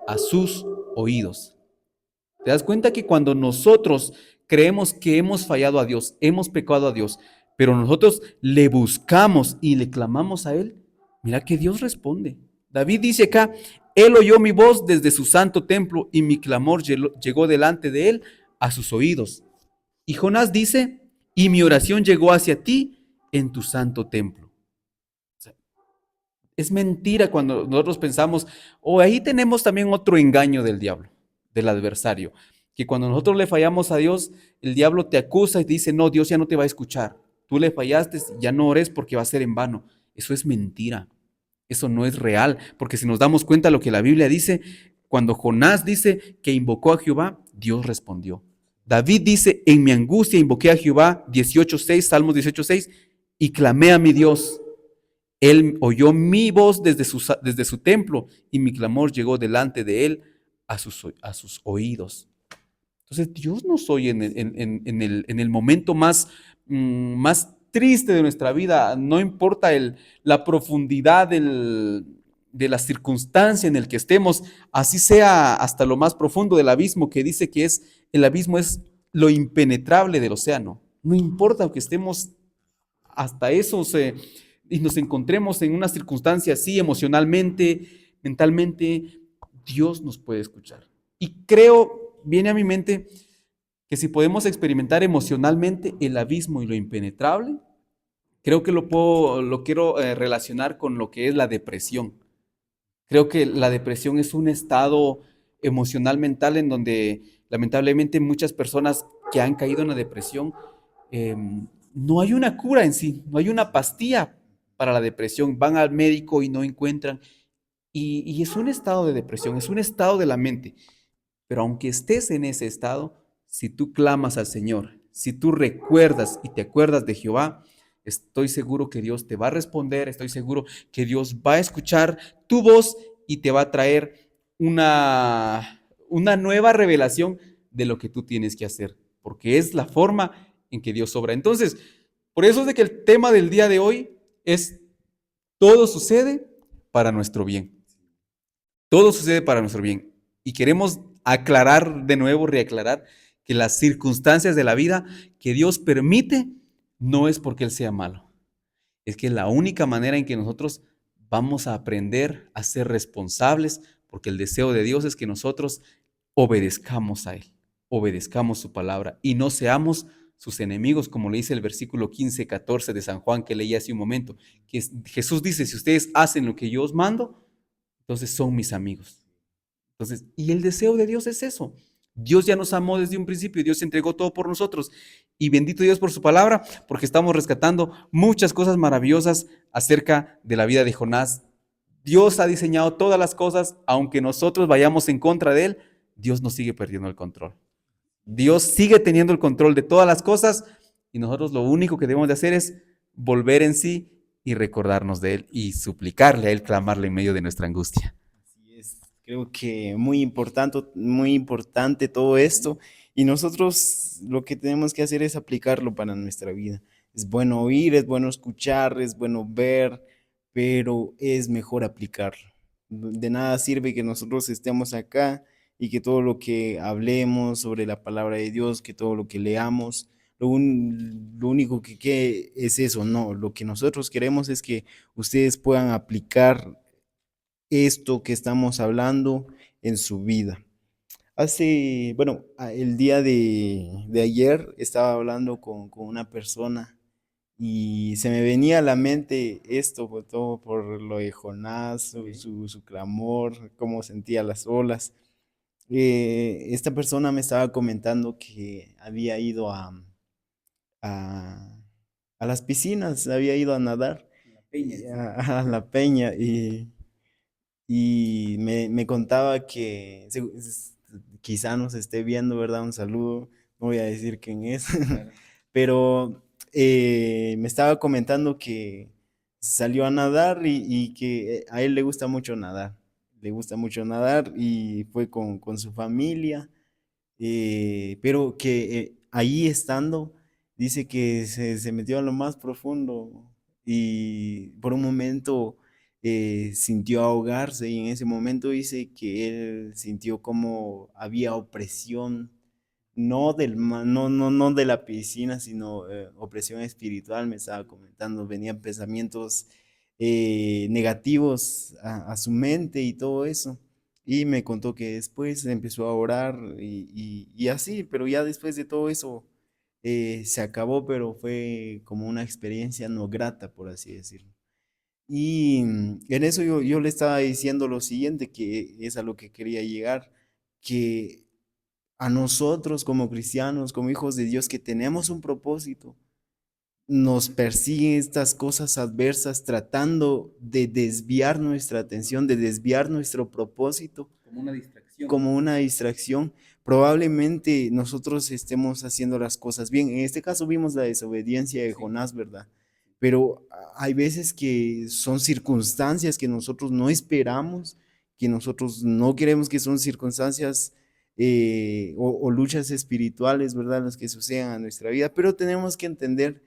a sus oídos. ¿Te das cuenta que cuando nosotros creemos que hemos fallado a Dios, hemos pecado a Dios, pero nosotros le buscamos y le clamamos a él? Mira que Dios responde. David dice acá, él oyó mi voz desde su santo templo y mi clamor llegó delante de él a sus oídos. Y Jonás dice, y mi oración llegó hacia ti en tu santo templo. O sea, es mentira cuando nosotros pensamos, o ahí tenemos también otro engaño del diablo, del adversario, que cuando nosotros le fallamos a Dios, el diablo te acusa y te dice, no, Dios ya no te va a escuchar. Tú le fallaste, ya no ores porque va a ser en vano. Eso es mentira. Eso no es real, porque si nos damos cuenta de lo que la Biblia dice, cuando Jonás dice que invocó a Jehová, Dios respondió. David dice, en mi angustia invoqué a Jehová, 18:6, Salmos 18:6, y clamé a mi Dios. Él oyó mi voz desde su templo y mi clamor llegó delante de él a sus oídos. Entonces Dios nos oye en el momento más triste de nuestra vida, no importa la profundidad de la circunstancia en el que estemos, así sea hasta lo más profundo del abismo, que dice que el abismo es lo impenetrable del océano. No importa que estemos hasta eso y nos encontremos en una circunstancia así emocionalmente, mentalmente, Dios nos puede escuchar. Y creo, viene a mi mente, que si podemos experimentar emocionalmente el abismo y lo impenetrable, creo que lo quiero relacionar con lo que es la depresión. Creo que la depresión es un estado emocional mental en donde lamentablemente muchas personas que han caído en la depresión, eh, no hay una cura en sí, no hay una pastilla para la depresión. Van al médico y no encuentran. Y es un estado de depresión, es un estado de la mente. Pero aunque estés en ese estado, si tú clamas al Señor, si tú recuerdas y te acuerdas de Jehová, estoy seguro que Dios te va a responder, estoy seguro que Dios va a escuchar tu voz y te va a traer una nueva revelación de lo que tú tienes que hacer, porque es la forma en que Dios obra. Entonces, por eso es de que el tema del día de hoy es todo sucede para nuestro bien. Todo sucede para nuestro bien. Y queremos aclarar de nuevo, reaclarar, que las circunstancias de la vida que Dios permite no es porque Él sea malo. Es que la única manera en que nosotros vamos a aprender a ser responsables, porque el deseo de Dios es que nosotros obedezcamos a Él, obedezcamos su palabra y no seamos sus enemigos, como le dice el versículo 15-14 de San Juan que leí hace un momento, que Jesús dice, si ustedes hacen lo que yo os mando, entonces son mis amigos. Entonces, y el deseo de Dios es eso. Dios ya nos amó desde un principio, Dios entregó todo por nosotros. Y bendito Dios por su palabra, porque estamos rescatando muchas cosas maravillosas acerca de la vida de Jonás. Dios ha diseñado todas las cosas, aunque nosotros vayamos en contra de Él, Dios no sigue perdiendo el control. Dios sigue teniendo el control de todas las cosas y nosotros lo único que debemos de hacer es volver en sí y recordarnos de Él y suplicarle a Él, clamarle en medio de nuestra angustia. Así es, creo que muy importante todo esto y nosotros lo que tenemos que hacer es aplicarlo para nuestra vida. Es bueno oír, es bueno escuchar, es bueno ver, pero es mejor aplicarlo. De nada sirve que nosotros estemos acá y que todo lo que hablemos sobre la palabra de Dios, que todo lo que leamos, lo único que es eso, no, lo que nosotros queremos es que ustedes puedan aplicar esto que estamos hablando en su vida. Bueno, el día de ayer estaba hablando con una persona y se me venía a la mente esto, por todo por lo de Jonás, su clamor, cómo sentía las olas. Esta persona me estaba comentando que había ido a, a las piscinas, había ido a nadar La peña. a la peña y me contaba que quizá nos esté viendo, ¿verdad? Un saludo, no voy a decir quién es, Claro. pero me estaba comentando que salió a nadar y que a él le gusta mucho nadar, le gusta mucho nadar y fue con su familia, pero que ahí estando, dice que se metió a lo más profundo y por un momento sintió ahogarse y en ese momento dice que él sintió como había opresión, no de la piscina, sino opresión espiritual, me estaba comentando, venían pensamientos negativos a su mente y todo eso. Y me contó que después empezó a orar y así, pero ya después de todo eso se acabó, pero fue como una experiencia no grata, por así decirlo. Y en eso yo le estaba diciendo lo siguiente, que es a lo que quería llegar, que a nosotros como cristianos, como hijos de Dios, que tenemos un propósito, nos persiguen estas cosas adversas tratando de desviar nuestra atención, de desviar nuestro propósito Como una distracción. como una distracción. Probablemente nosotros estemos haciendo las cosas bien. En este caso vimos la desobediencia de Sí. Jonás, ¿verdad? Pero hay veces que son circunstancias que nosotros no esperamos, que nosotros no queremos, que son circunstancias o luchas espirituales, ¿verdad? Las que sucedan a nuestra vida, pero tenemos que entender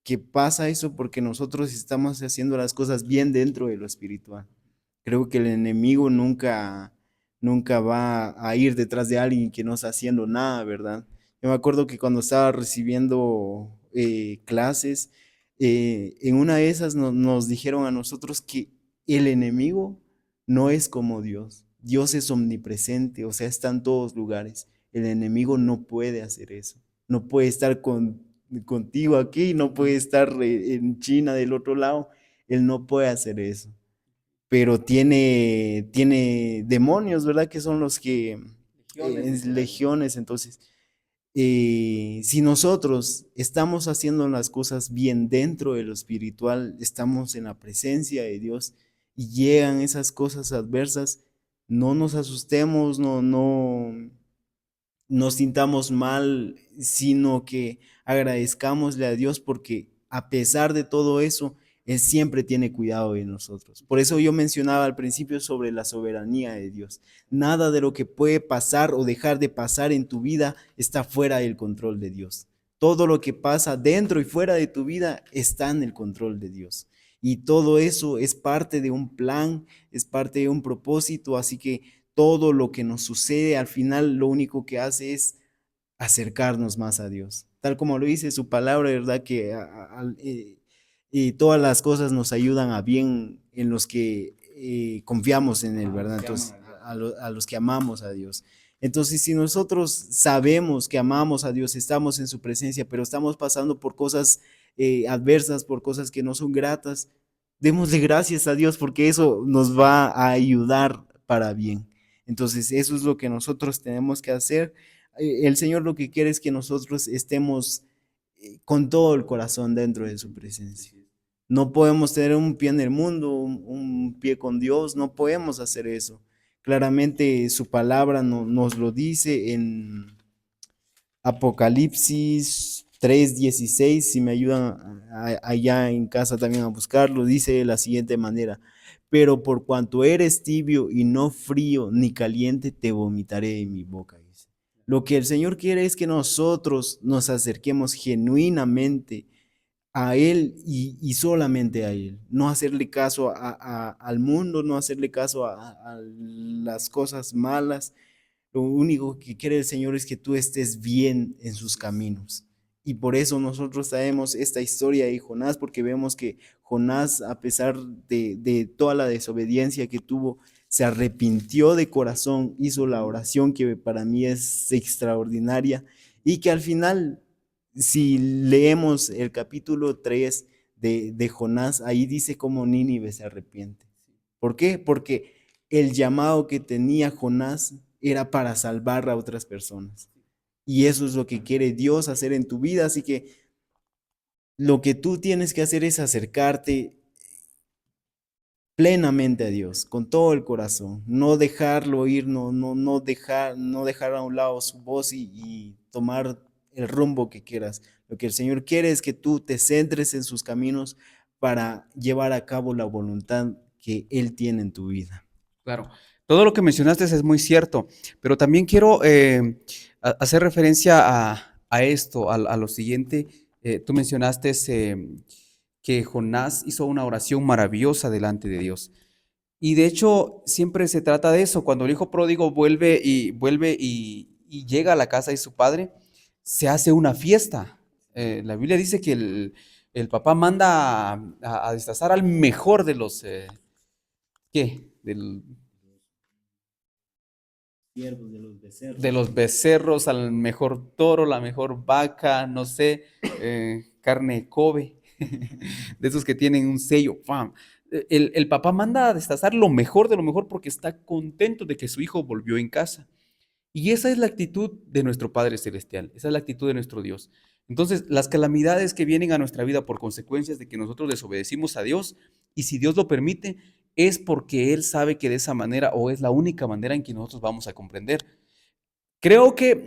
que pasa eso porque nosotros estamos haciendo las cosas bien dentro de lo espiritual. Creo que el enemigo nunca va a ir detrás de alguien que no está haciendo nada, ¿verdad? Yo me acuerdo que cuando estaba recibiendo clases, en una de esas nos dijeron a nosotros que el enemigo no es como Dios. Dios es omnipresente, o sea, está en todos lugares. El enemigo no puede hacer eso. No puede estar contigo aquí, no puede estar en China del otro lado. Él no puede hacer eso, pero tiene demonios, ¿verdad? Que son los que, Legiones. legiones, entonces, si nosotros estamos haciendo las cosas bien dentro de lo espiritual, estamos en la presencia de Dios y llegan esas cosas adversas, no nos asustemos, no nos sintamos mal, sino que agradezcámosle a Dios porque a pesar de todo eso, Él siempre tiene cuidado de nosotros. Por eso yo mencionaba al principio sobre la soberanía de Dios. Nada de lo que puede pasar o dejar de pasar en tu vida está fuera del control de Dios. Todo lo que pasa dentro y fuera de tu vida está en el control de Dios. Y todo eso es parte de un plan, es parte de un propósito, así que todo lo que nos sucede al final lo único que hace es acercarnos más a Dios. Tal como lo dice su palabra, ¿verdad? Que todas las cosas nos ayudan a bien en los que confiamos en Él, ¿verdad? Entonces, a los que amamos a Dios. Entonces, si nosotros sabemos que amamos a Dios, estamos en su presencia, pero estamos pasando por cosas adversas, por cosas que no son gratas, démosle gracias a Dios porque eso nos va a ayudar para bien. Entonces, eso es lo que nosotros tenemos que hacer. El Señor lo que quiere es que nosotros estemos con todo el corazón dentro de su presencia. No podemos tener un pie en el mundo, un pie con Dios, no podemos hacer eso. Claramente su palabra nos lo dice en Apocalipsis 3:16, si me ayudan allá en casa también a buscarlo, dice de la siguiente manera: pero por cuanto eres tibio y no frío ni caliente, te vomitaré de mi boca. Dice. Lo que el Señor quiere es que nosotros nos acerquemos genuinamente a Él y solamente a Él, no hacerle caso al mundo, no hacerle caso a las cosas malas, Lo único que quiere el Señor es que tú estés bien en sus caminos. Y por eso nosotros traemos esta historia de Jonás, porque vemos que Jonás, a pesar de toda la desobediencia que tuvo, se arrepintió de corazón, hizo la oración que para mí es extraordinaria, y que al final, si leemos el capítulo 3 de Jonás, ahí dice cómo Nínive se arrepiente. ¿Por qué? Porque el llamado que tenía Jonás era para salvar a otras personas. Y eso es lo que quiere Dios hacer en tu vida. Así que lo que tú tienes que hacer es acercarte plenamente a Dios, con todo el corazón. No dejarlo ir, no dejar a un lado su voz y tomar el rumbo que quieras. Lo que el Señor quiere es que tú te centres en sus caminos para llevar a cabo la voluntad que Él tiene en tu vida. Claro, todo lo que mencionaste es muy cierto, pero también quiero hacer referencia a esto, a lo siguiente. Tú mencionaste que Jonás hizo una oración maravillosa delante de Dios. Y de hecho, siempre se trata de eso. Cuando el hijo pródigo vuelve y llega a la casa de su padre, se hace una fiesta. La Biblia dice que el papá manda a destazar al mejor de los, ¿qué? Siervos de los De becerros. los becerros, al mejor toro, la mejor vaca, no sé, carne de Kobe, de esos que tienen un sello. ¡Pam! El papá manda a destazar lo mejor de lo mejor porque está contento de que su hijo volvió en casa. Y esa es la actitud de nuestro Padre Celestial, esa es la actitud de nuestro Dios. Entonces, las calamidades que vienen a nuestra vida por consecuencias de que nosotros desobedecimos a Dios, y si Dios lo permite, es porque Él sabe que de esa manera, o es la única manera en que nosotros vamos a comprender. Creo que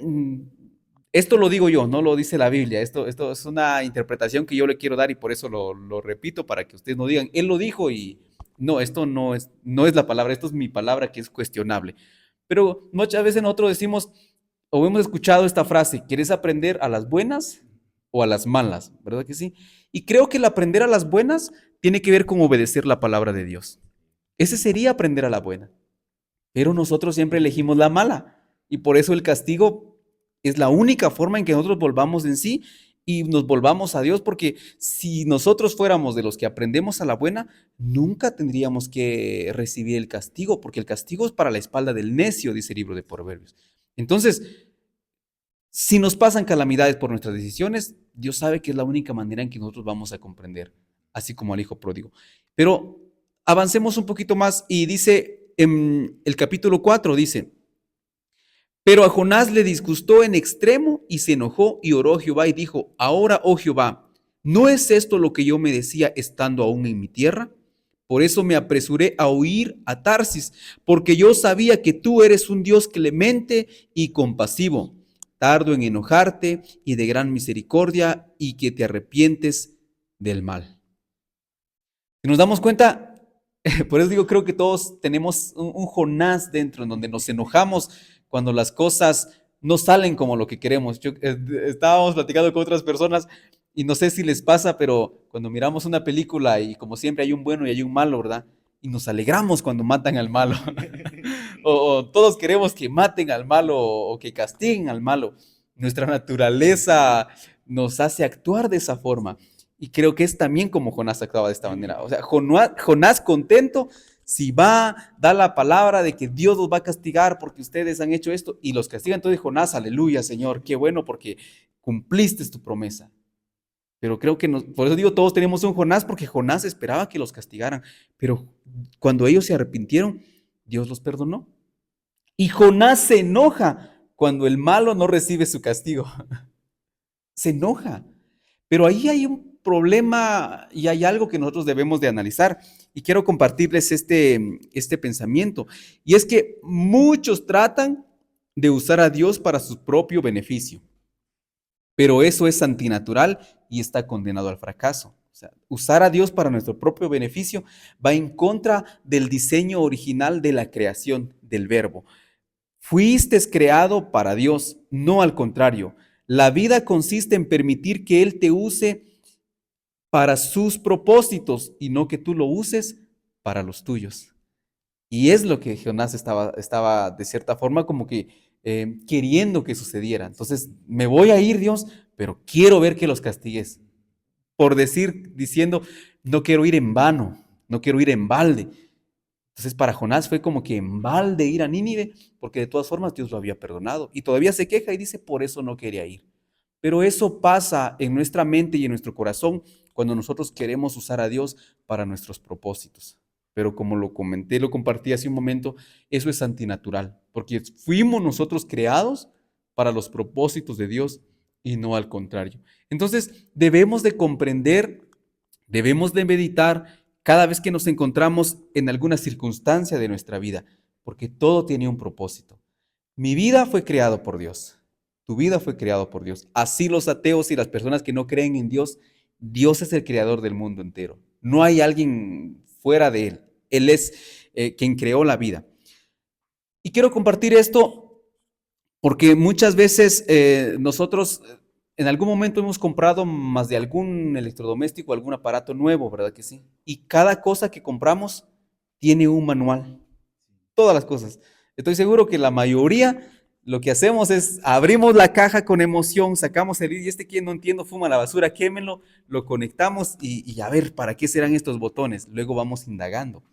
esto lo digo yo, no lo dice la Biblia. Esto es una interpretación que yo le quiero dar y por eso lo repito para que ustedes no digan, él lo dijo y no, esto no es la palabra, esto es mi palabra que es cuestionable. Pero muchas veces nosotros decimos o hemos escuchado esta frase, ¿quieres aprender a las buenas o a las malas? ¿Verdad que sí? Y creo que el aprender a las buenas tiene que ver con obedecer la palabra de Dios. Ese sería aprender a la buena. Pero nosotros siempre elegimos la mala. Y por eso el castigo es la única forma en que nosotros volvamos en sí y nos volvamos a Dios, porque si nosotros fuéramos de los que aprendemos a la buena, nunca tendríamos que recibir el castigo, porque el castigo es para la espalda del necio, dice el libro de Proverbios. Entonces, si nos pasan calamidades por nuestras decisiones, Dios sabe que es la única manera en que nosotros vamos a comprender, así como al hijo pródigo. Pero avancemos un poquito más y dice en el capítulo 4, dice, pero a Jonás le disgustó en extremo y se enojó y oró a Jehová y dijo, ahora, oh Jehová, ¿no es esto lo que yo me decía estando aún en mi tierra? Por eso me apresuré a huir a Tarsis, porque yo sabía que tú eres un Dios clemente y compasivo, tardo en enojarte y de gran misericordia y que te arrepientes del mal. Si nos damos cuenta, por eso digo, creo que todos tenemos un Jonás dentro, en donde nos enojamos cuando las cosas no salen como lo que queremos. Estábamos platicando con otras personas y no sé si les pasa, pero cuando miramos una película y como siempre hay un bueno y hay un malo, ¿verdad? Y nos alegramos cuando matan al malo. O todos queremos que maten al malo o que castiguen al malo. Nuestra naturaleza nos hace actuar de esa forma. Y creo que es también como Jonás actuaba de esta manera. O sea, Jonás contento si va, da la palabra de que Dios los va a castigar porque ustedes han hecho esto y los castigan. Entonces Jonás, aleluya, Señor, qué bueno porque cumpliste tu promesa. Pero creo que por eso digo, todos tenemos un Jonás porque Jonás esperaba que los castigaran. Pero cuando ellos se arrepintieron, Dios los perdonó. Y Jonás se enoja cuando el malo no recibe su castigo. Se enoja. Pero ahí hay un problema y hay algo que nosotros debemos de analizar. Y quiero compartirles este pensamiento. Y es que muchos tratan de usar a Dios para su propio beneficio. Pero eso es antinatural y está condenado al fracaso. O sea, usar a Dios para nuestro propio beneficio va en contra del diseño original de la creación del verbo. Fuiste creado para Dios, no al contrario. La vida consiste en permitir que Él te use para sus propósitos y no que tú lo uses para los tuyos. Y es lo que Jonás estaba de cierta forma como que queriendo que sucediera. Entonces, me voy a ir, Dios, pero quiero ver que los castigues. Diciendo, no quiero ir en vano, no quiero ir en balde. Entonces para Jonás fue como que en balde ir a Nínive, porque de todas formas Dios lo había perdonado. Y todavía se queja y dice, por eso no quería ir. Pero eso pasa en nuestra mente y en nuestro corazón cuando nosotros queremos usar a Dios para nuestros propósitos. Pero como lo comenté, lo compartí hace un momento, eso es antinatural, porque fuimos nosotros creados para los propósitos de Dios y no al contrario. Entonces debemos de comprender, debemos de meditar cada vez que nos encontramos en alguna circunstancia de nuestra vida, porque todo tiene un propósito. Mi vida fue creado por Dios. Tu vida fue creado por Dios. Así los ateos y las personas que no creen en Dios, Dios es el creador del mundo entero. No hay alguien fuera de Él. Él es quien creó la vida. Y quiero compartir esto porque muchas veces nosotros en algún momento hemos comprado más de algún electrodoméstico, algún aparato nuevo, ¿verdad que sí? Y cada cosa que compramos tiene un manual. Todas las cosas. Estoy seguro que la mayoría lo que hacemos es abrimos la caja con emoción, sacamos el y este quien no entiendo, fuma la basura, quémelo, lo conectamos y a ver, ¿para qué serán estos botones? Luego vamos indagando.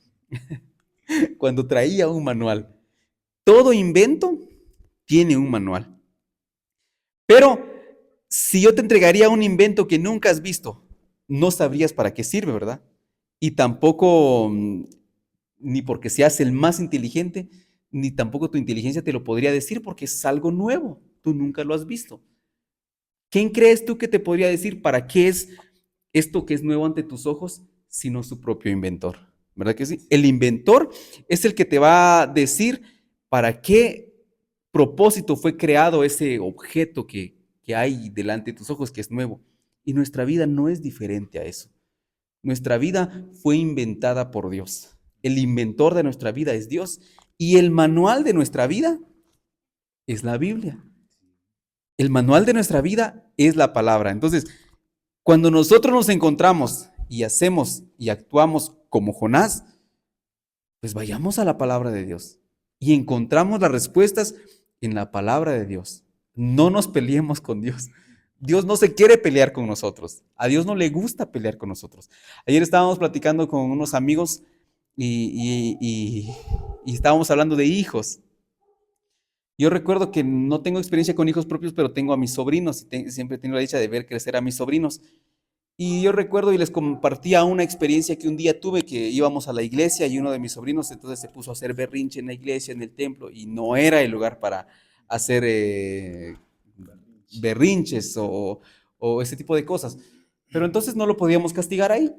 Cuando traía un manual, todo invento tiene un manual. Pero si yo te entregaría un invento que nunca has visto, no sabrías para qué sirve, ¿verdad? Y tampoco ni porque seas el más inteligente, ni tampoco tu inteligencia te lo podría decir porque es algo nuevo, tú nunca lo has visto. ¿Quién crees tú que te podría decir para qué es esto que es nuevo ante tus ojos, sino su propio inventor? ¿Verdad que sí? El inventor es el que te va a decir para qué propósito fue creado ese objeto que hay delante de tus ojos, que es nuevo. Y nuestra vida no es diferente a eso. Nuestra vida fue inventada por Dios. El inventor de nuestra vida es Dios y el manual de nuestra vida es la Biblia. El manual de nuestra vida es la palabra. Entonces, cuando nosotros nos encontramos y hacemos y actuamos como Jonás, pues vayamos a la palabra de Dios y encontramos las respuestas en la palabra de Dios. No nos peleemos con Dios. Dios no se quiere pelear con nosotros. A Dios no le gusta pelear con nosotros. Ayer estábamos platicando con unos amigos y estábamos hablando de hijos. Yo recuerdo que no tengo experiencia con hijos propios, pero tengo a mis sobrinos y siempre he tenido la dicha de ver crecer a mis sobrinos. Y yo recuerdo y les compartía una experiencia que un día tuve, que íbamos a la iglesia y uno de mis sobrinos entonces se puso a hacer berrinche en la iglesia, en el templo, y no era el lugar para hacer berrinches o ese tipo de cosas. Pero entonces no lo podíamos castigar ahí.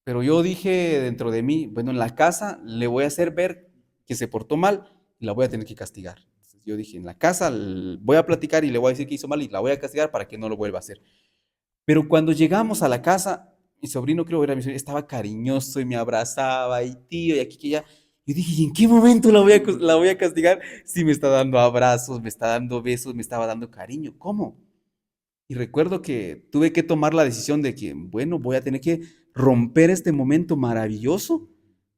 Pero yo dije dentro de mí, bueno, en la casa le voy a hacer ver que se portó mal y la voy a tener que castigar. Entonces yo dije, en la casa voy a platicar y le voy a decir que hizo mal y la voy a castigar para que no lo vuelva a hacer. Pero cuando llegamos a la casa, mi sobrino, creo que era mi sobrino, estaba cariñoso y me abrazaba y tío y aquí que ya. Yo dije, ¿y en qué momento la voy a castigar si me está dando abrazos, me está dando besos, me estaba dando cariño? ¿Cómo? Y recuerdo que tuve que tomar la decisión de que, bueno, voy a tener que romper este momento maravilloso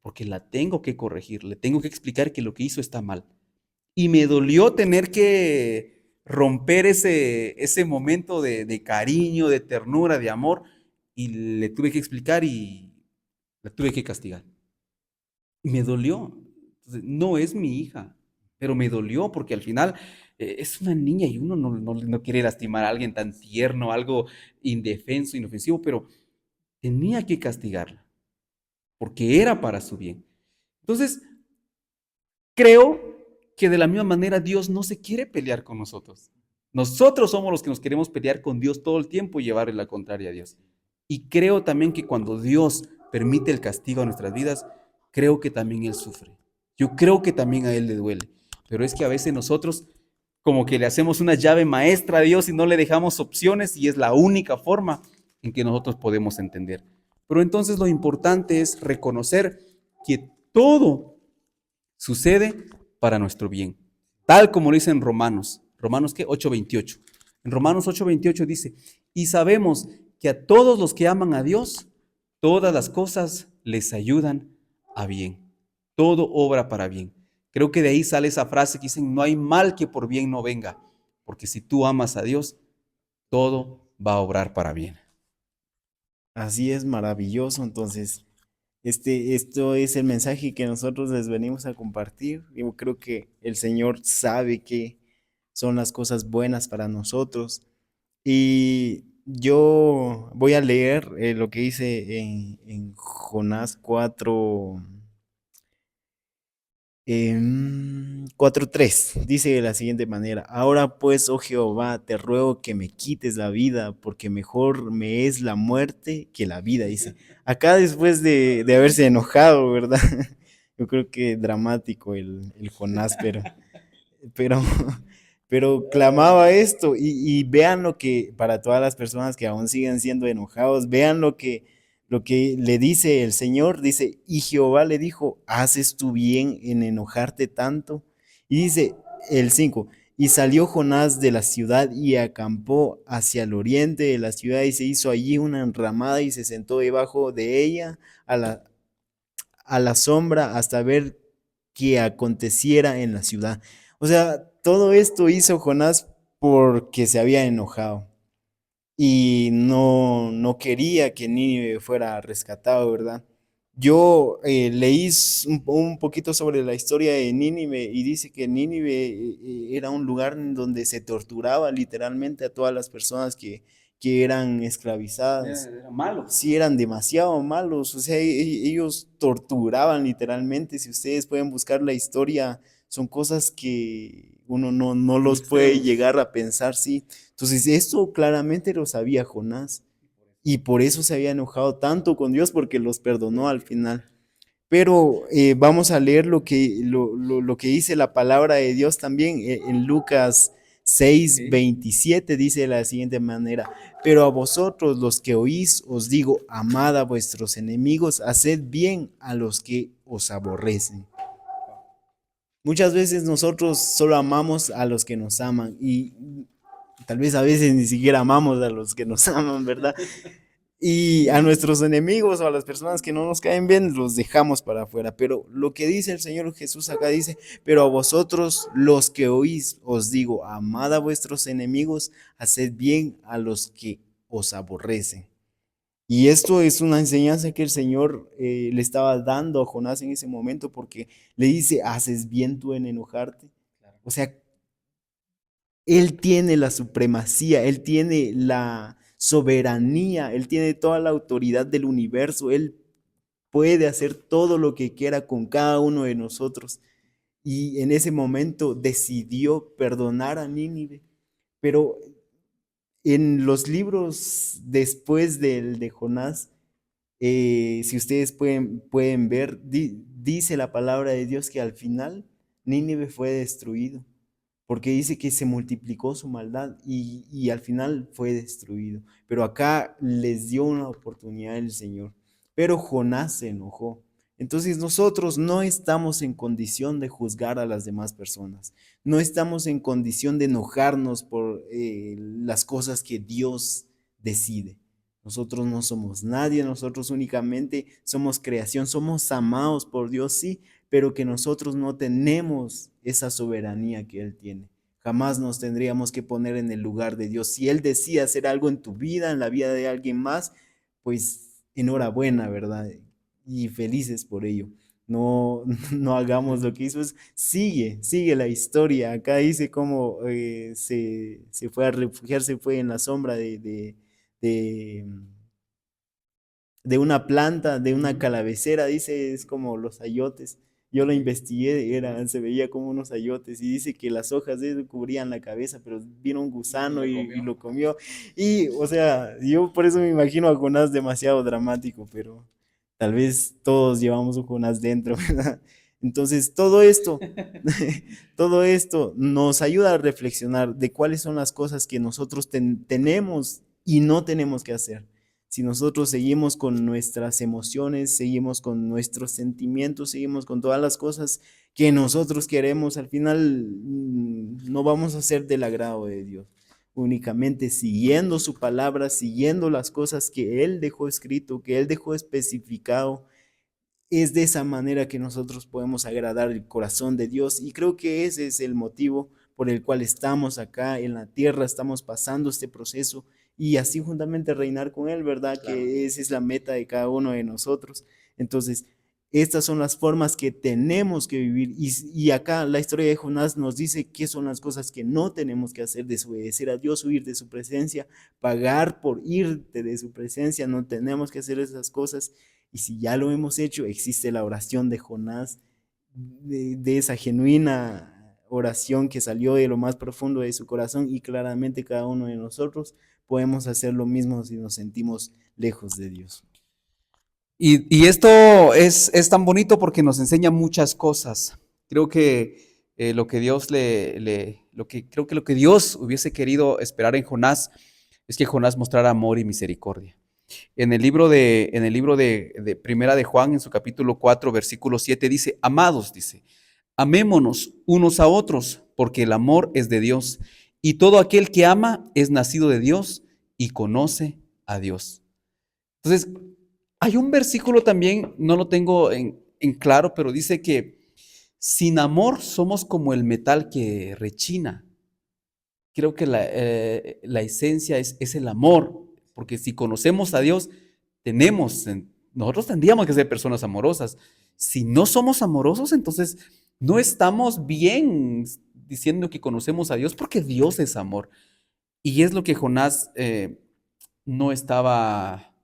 porque la tengo que corregir, le tengo que explicar que lo que hizo está mal. Y me dolió tener que romper ese momento de cariño, de ternura, de amor, y le tuve que explicar y la tuve que castigar. Y me dolió. Entonces, no es mi hija, pero me dolió porque al final es una niña y uno no quiere lastimar a alguien tan tierno, algo indefenso, inofensivo, pero tenía que castigarla porque era para su bien. Entonces, creo que de la misma manera Dios no se quiere pelear con nosotros. Nosotros somos los que nos queremos pelear con Dios todo el tiempo y llevarle la contraria a Dios. Y creo también que cuando Dios permite el castigo a nuestras vidas, creo que también Él sufre. Yo creo que también a Él le duele. Pero es que a veces nosotros como que le hacemos una llave maestra a Dios y no le dejamos opciones y es la única forma en que nosotros podemos entender. Pero entonces lo importante es reconocer que todo sucede para nuestro bien, tal como lo dice en Romanos. ¿Romanos qué? 8:28. En Romanos 8:28 dice, y sabemos que a todos los que aman a Dios, todas las cosas les ayudan a bien. Todo obra para bien. Creo que de ahí sale esa frase que dicen, no hay mal que por bien no venga, porque si tú amas a Dios, todo va a obrar para bien. Así es, maravilloso. Entonces, esto es el mensaje que nosotros les venimos a compartir. Yo creo que el Señor sabe que son las cosas buenas para nosotros. Y yo voy a leer lo que dice en Jonás 4. 4:3 dice de la siguiente manera: Ahora pues, oh Jehová, te ruego que me quites la vida, porque mejor me es la muerte que la vida. Dice, acá después de haberse enojado, ¿verdad? Yo creo que dramático el Jonás, pero, pero clamaba esto y vean lo que, para todas las personas que aún siguen siendo enojados, vean lo que le dice el Señor, dice, y Jehová le dijo, ¿haces tú bien en enojarte tanto? Y dice el 5, y salió Jonás de la ciudad y acampó hacia el oriente de la ciudad y se hizo allí una enramada y se sentó debajo de ella a la sombra hasta ver qué aconteciera en la ciudad. O sea, todo esto hizo Jonás porque se había enojado y no quería que Nínive fuera rescatado, ¿verdad? Yo leí un poquito sobre la historia de Nínive y dice que Nínive era un lugar en donde se torturaba literalmente a todas las personas que eran esclavizadas. Era malo. Sí, eran demasiado malos, o sea, ellos torturaban literalmente. Si ustedes pueden buscar la historia, son cosas que uno no los puede llegar a pensar, sí. Entonces, esto claramente lo sabía Jonás y por eso se había enojado tanto con Dios porque los perdonó al final. Pero vamos a leer lo que dice la palabra de Dios también en Lucas 6:27 dice de la siguiente manera, pero a vosotros los que oís os digo, amad a vuestros enemigos, haced bien a los que os aborrecen. Muchas veces nosotros solo amamos a los que nos aman y tal vez a veces ni siquiera amamos a los que nos aman, ¿verdad? Y a nuestros enemigos o a las personas que no nos caen bien los dejamos para afuera. Pero lo que dice el Señor Jesús acá dice, pero a vosotros los que oís os digo, amad a vuestros enemigos, haced bien a los que os aborrecen. Y esto es una enseñanza que el Señor le estaba dando a Jonás en ese momento porque le dice, haces bien tú en enojarte. O sea, él tiene la supremacía, Él tiene la soberanía, Él tiene toda la autoridad del universo, Él puede hacer todo lo que quiera con cada uno de nosotros. Y en ese momento decidió perdonar a Nínive. Pero en los libros después del de Jonás, si ustedes pueden ver, dice la palabra de Dios que al final Nínive fue destruido porque dice que se multiplicó su maldad y al final fue destruido. Pero acá les dio una oportunidad el Señor. Pero Jonás se enojó. Entonces nosotros no estamos en condición de juzgar a las demás personas. No estamos en condición de enojarnos por las cosas que Dios decide. Nosotros no somos nadie, nosotros únicamente somos creación, somos amados por Dios, sí, pero que nosotros no tenemos esa soberanía que Él tiene. Jamás nos tendríamos que poner en el lugar de Dios. Si Él decide hacer algo en tu vida, en la vida de alguien más, pues enhorabuena, ¿verdad? Y felices por ello. No, no hagamos lo que hizo, sigue la historia. Acá dice cómo se fue a refugiarse, fue en la sombra de, de una planta, de una calavecera, dice, es como los ayotes. Yo lo investigué, se veía como unos ayotes y dice que las hojas de eso cubrían la cabeza, pero vino un gusano y lo comió. Y, o sea, yo por eso me imagino a Jonás demasiado dramático, pero tal vez todos llevamos un Jonás dentro, ¿verdad? Entonces, todo esto nos ayuda a reflexionar de cuáles son las cosas que nosotros tenemos y no tenemos que hacer. Si nosotros seguimos con nuestras emociones, seguimos con nuestros sentimientos, seguimos con todas las cosas que nosotros queremos, al final no vamos a ser del agrado de Dios. Únicamente siguiendo su palabra, siguiendo las cosas que Él dejó escrito, que Él dejó especificado, es de esa manera que nosotros podemos agradar el corazón de Dios, y creo que ese es el motivo por el cual estamos acá en la tierra, estamos pasando este proceso y así juntamente reinar con Él, ¿verdad? Claro. Que esa es la meta de cada uno de nosotros. Entonces, estas son las formas que tenemos que vivir, y acá la historia de Jonás nos dice qué son las cosas que no tenemos que hacer: desobedecer a Dios, huir de su presencia, pagar por irte de su presencia. No tenemos que hacer esas cosas. Y si ya lo hemos hecho, existe la oración de Jonás, de esa genuina oración que salió de lo más profundo de su corazón, y claramente cada uno de nosotros podemos hacer lo mismo si nos sentimos lejos de Dios. Y esto es tan bonito porque nos enseña muchas cosas. Creo que lo que Dios creo que lo que Dios hubiese querido esperar en Jonás es que Jonás mostrara amor y misericordia. En el libro de Primera de Juan, en su capítulo 4, versículo 7, dice: amados, dice, amémonos unos a otros, porque el amor es de Dios, y todo aquel que ama es nacido de Dios y conoce a Dios. Entonces, hay un versículo también, no lo tengo en claro, pero dice que sin amor somos como el metal que rechina. Creo que la esencia es el amor, porque si conocemos a Dios, nosotros tendríamos que ser personas amorosas. Si no somos amorosos, entonces no estamos bien diciendo que conocemos a Dios, porque Dios es amor. Y es lo que Jonás no estaba,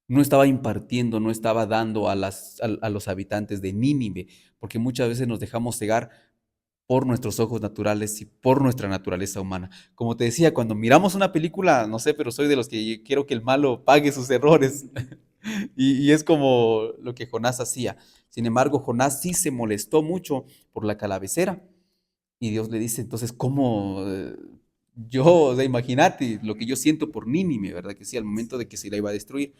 no estaba impartiendo, no estaba dando a los habitantes de Nínive, porque muchas veces nos dejamos cegar por nuestros ojos naturales y por nuestra naturaleza humana. Como te decía, cuando miramos una película, no sé, pero soy de los que quiero que el malo pague sus errores. Y es como lo que Jonás hacía. Sin embargo, Jonás sí se molestó mucho por la calavecera. Y Dios le dice, entonces, ¿cómo? O sea, imagínate lo que yo siento por Nínive, ¿verdad? Que sí, al momento de que se la iba a destruir.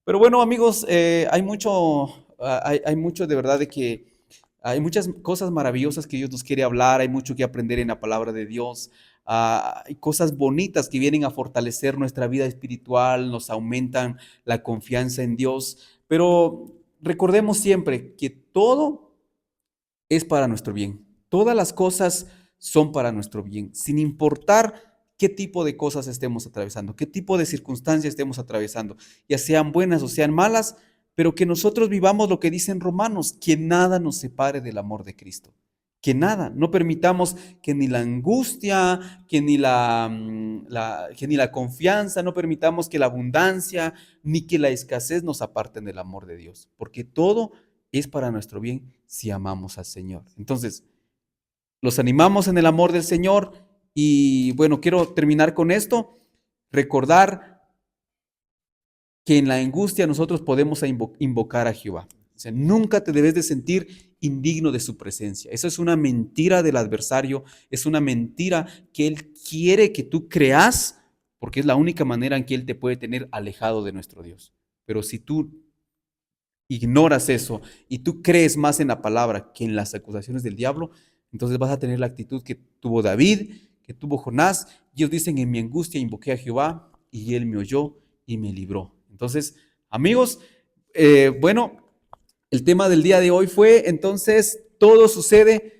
Pero bueno, amigos, hay mucho de verdad de que hay muchas cosas maravillosas que Dios nos quiere hablar, hay mucho que aprender en la palabra de Dios, hay cosas bonitas que vienen a fortalecer nuestra vida espiritual, nos aumentan la confianza en Dios, pero recordemos siempre que todo es para nuestro bien. Todas las cosas son para nuestro bien, sin importar qué tipo de cosas estemos atravesando, qué tipo de circunstancias estemos atravesando, ya sean buenas o sean malas, pero que nosotros vivamos lo que dicen Romanos, que nada nos separe del amor de Cristo. Que nada, no permitamos que ni la angustia, que ni que ni la confianza, no permitamos que la abundancia, ni que la escasez nos aparten del amor de Dios, porque todo es para nuestro bien si amamos al Señor. Entonces, los animamos en el amor del Señor y bueno, quiero terminar con esto, recordar que en la angustia nosotros podemos invocar a Jehová. O sea, nunca te debes de sentir indigno de su presencia. Eso es una mentira del adversario, es una mentira que él quiere que tú creas, porque es la única manera en que él te puede tener alejado de nuestro Dios. Pero si tú ignoras eso y tú crees más en la palabra que en las acusaciones del diablo, entonces vas a tener la actitud que tuvo David, que tuvo Jonás. Ellos dicen: en mi angustia invoqué a Jehová y él me oyó y me libró. Entonces, amigos, bueno, el tema del día de hoy fue entonces: todo sucede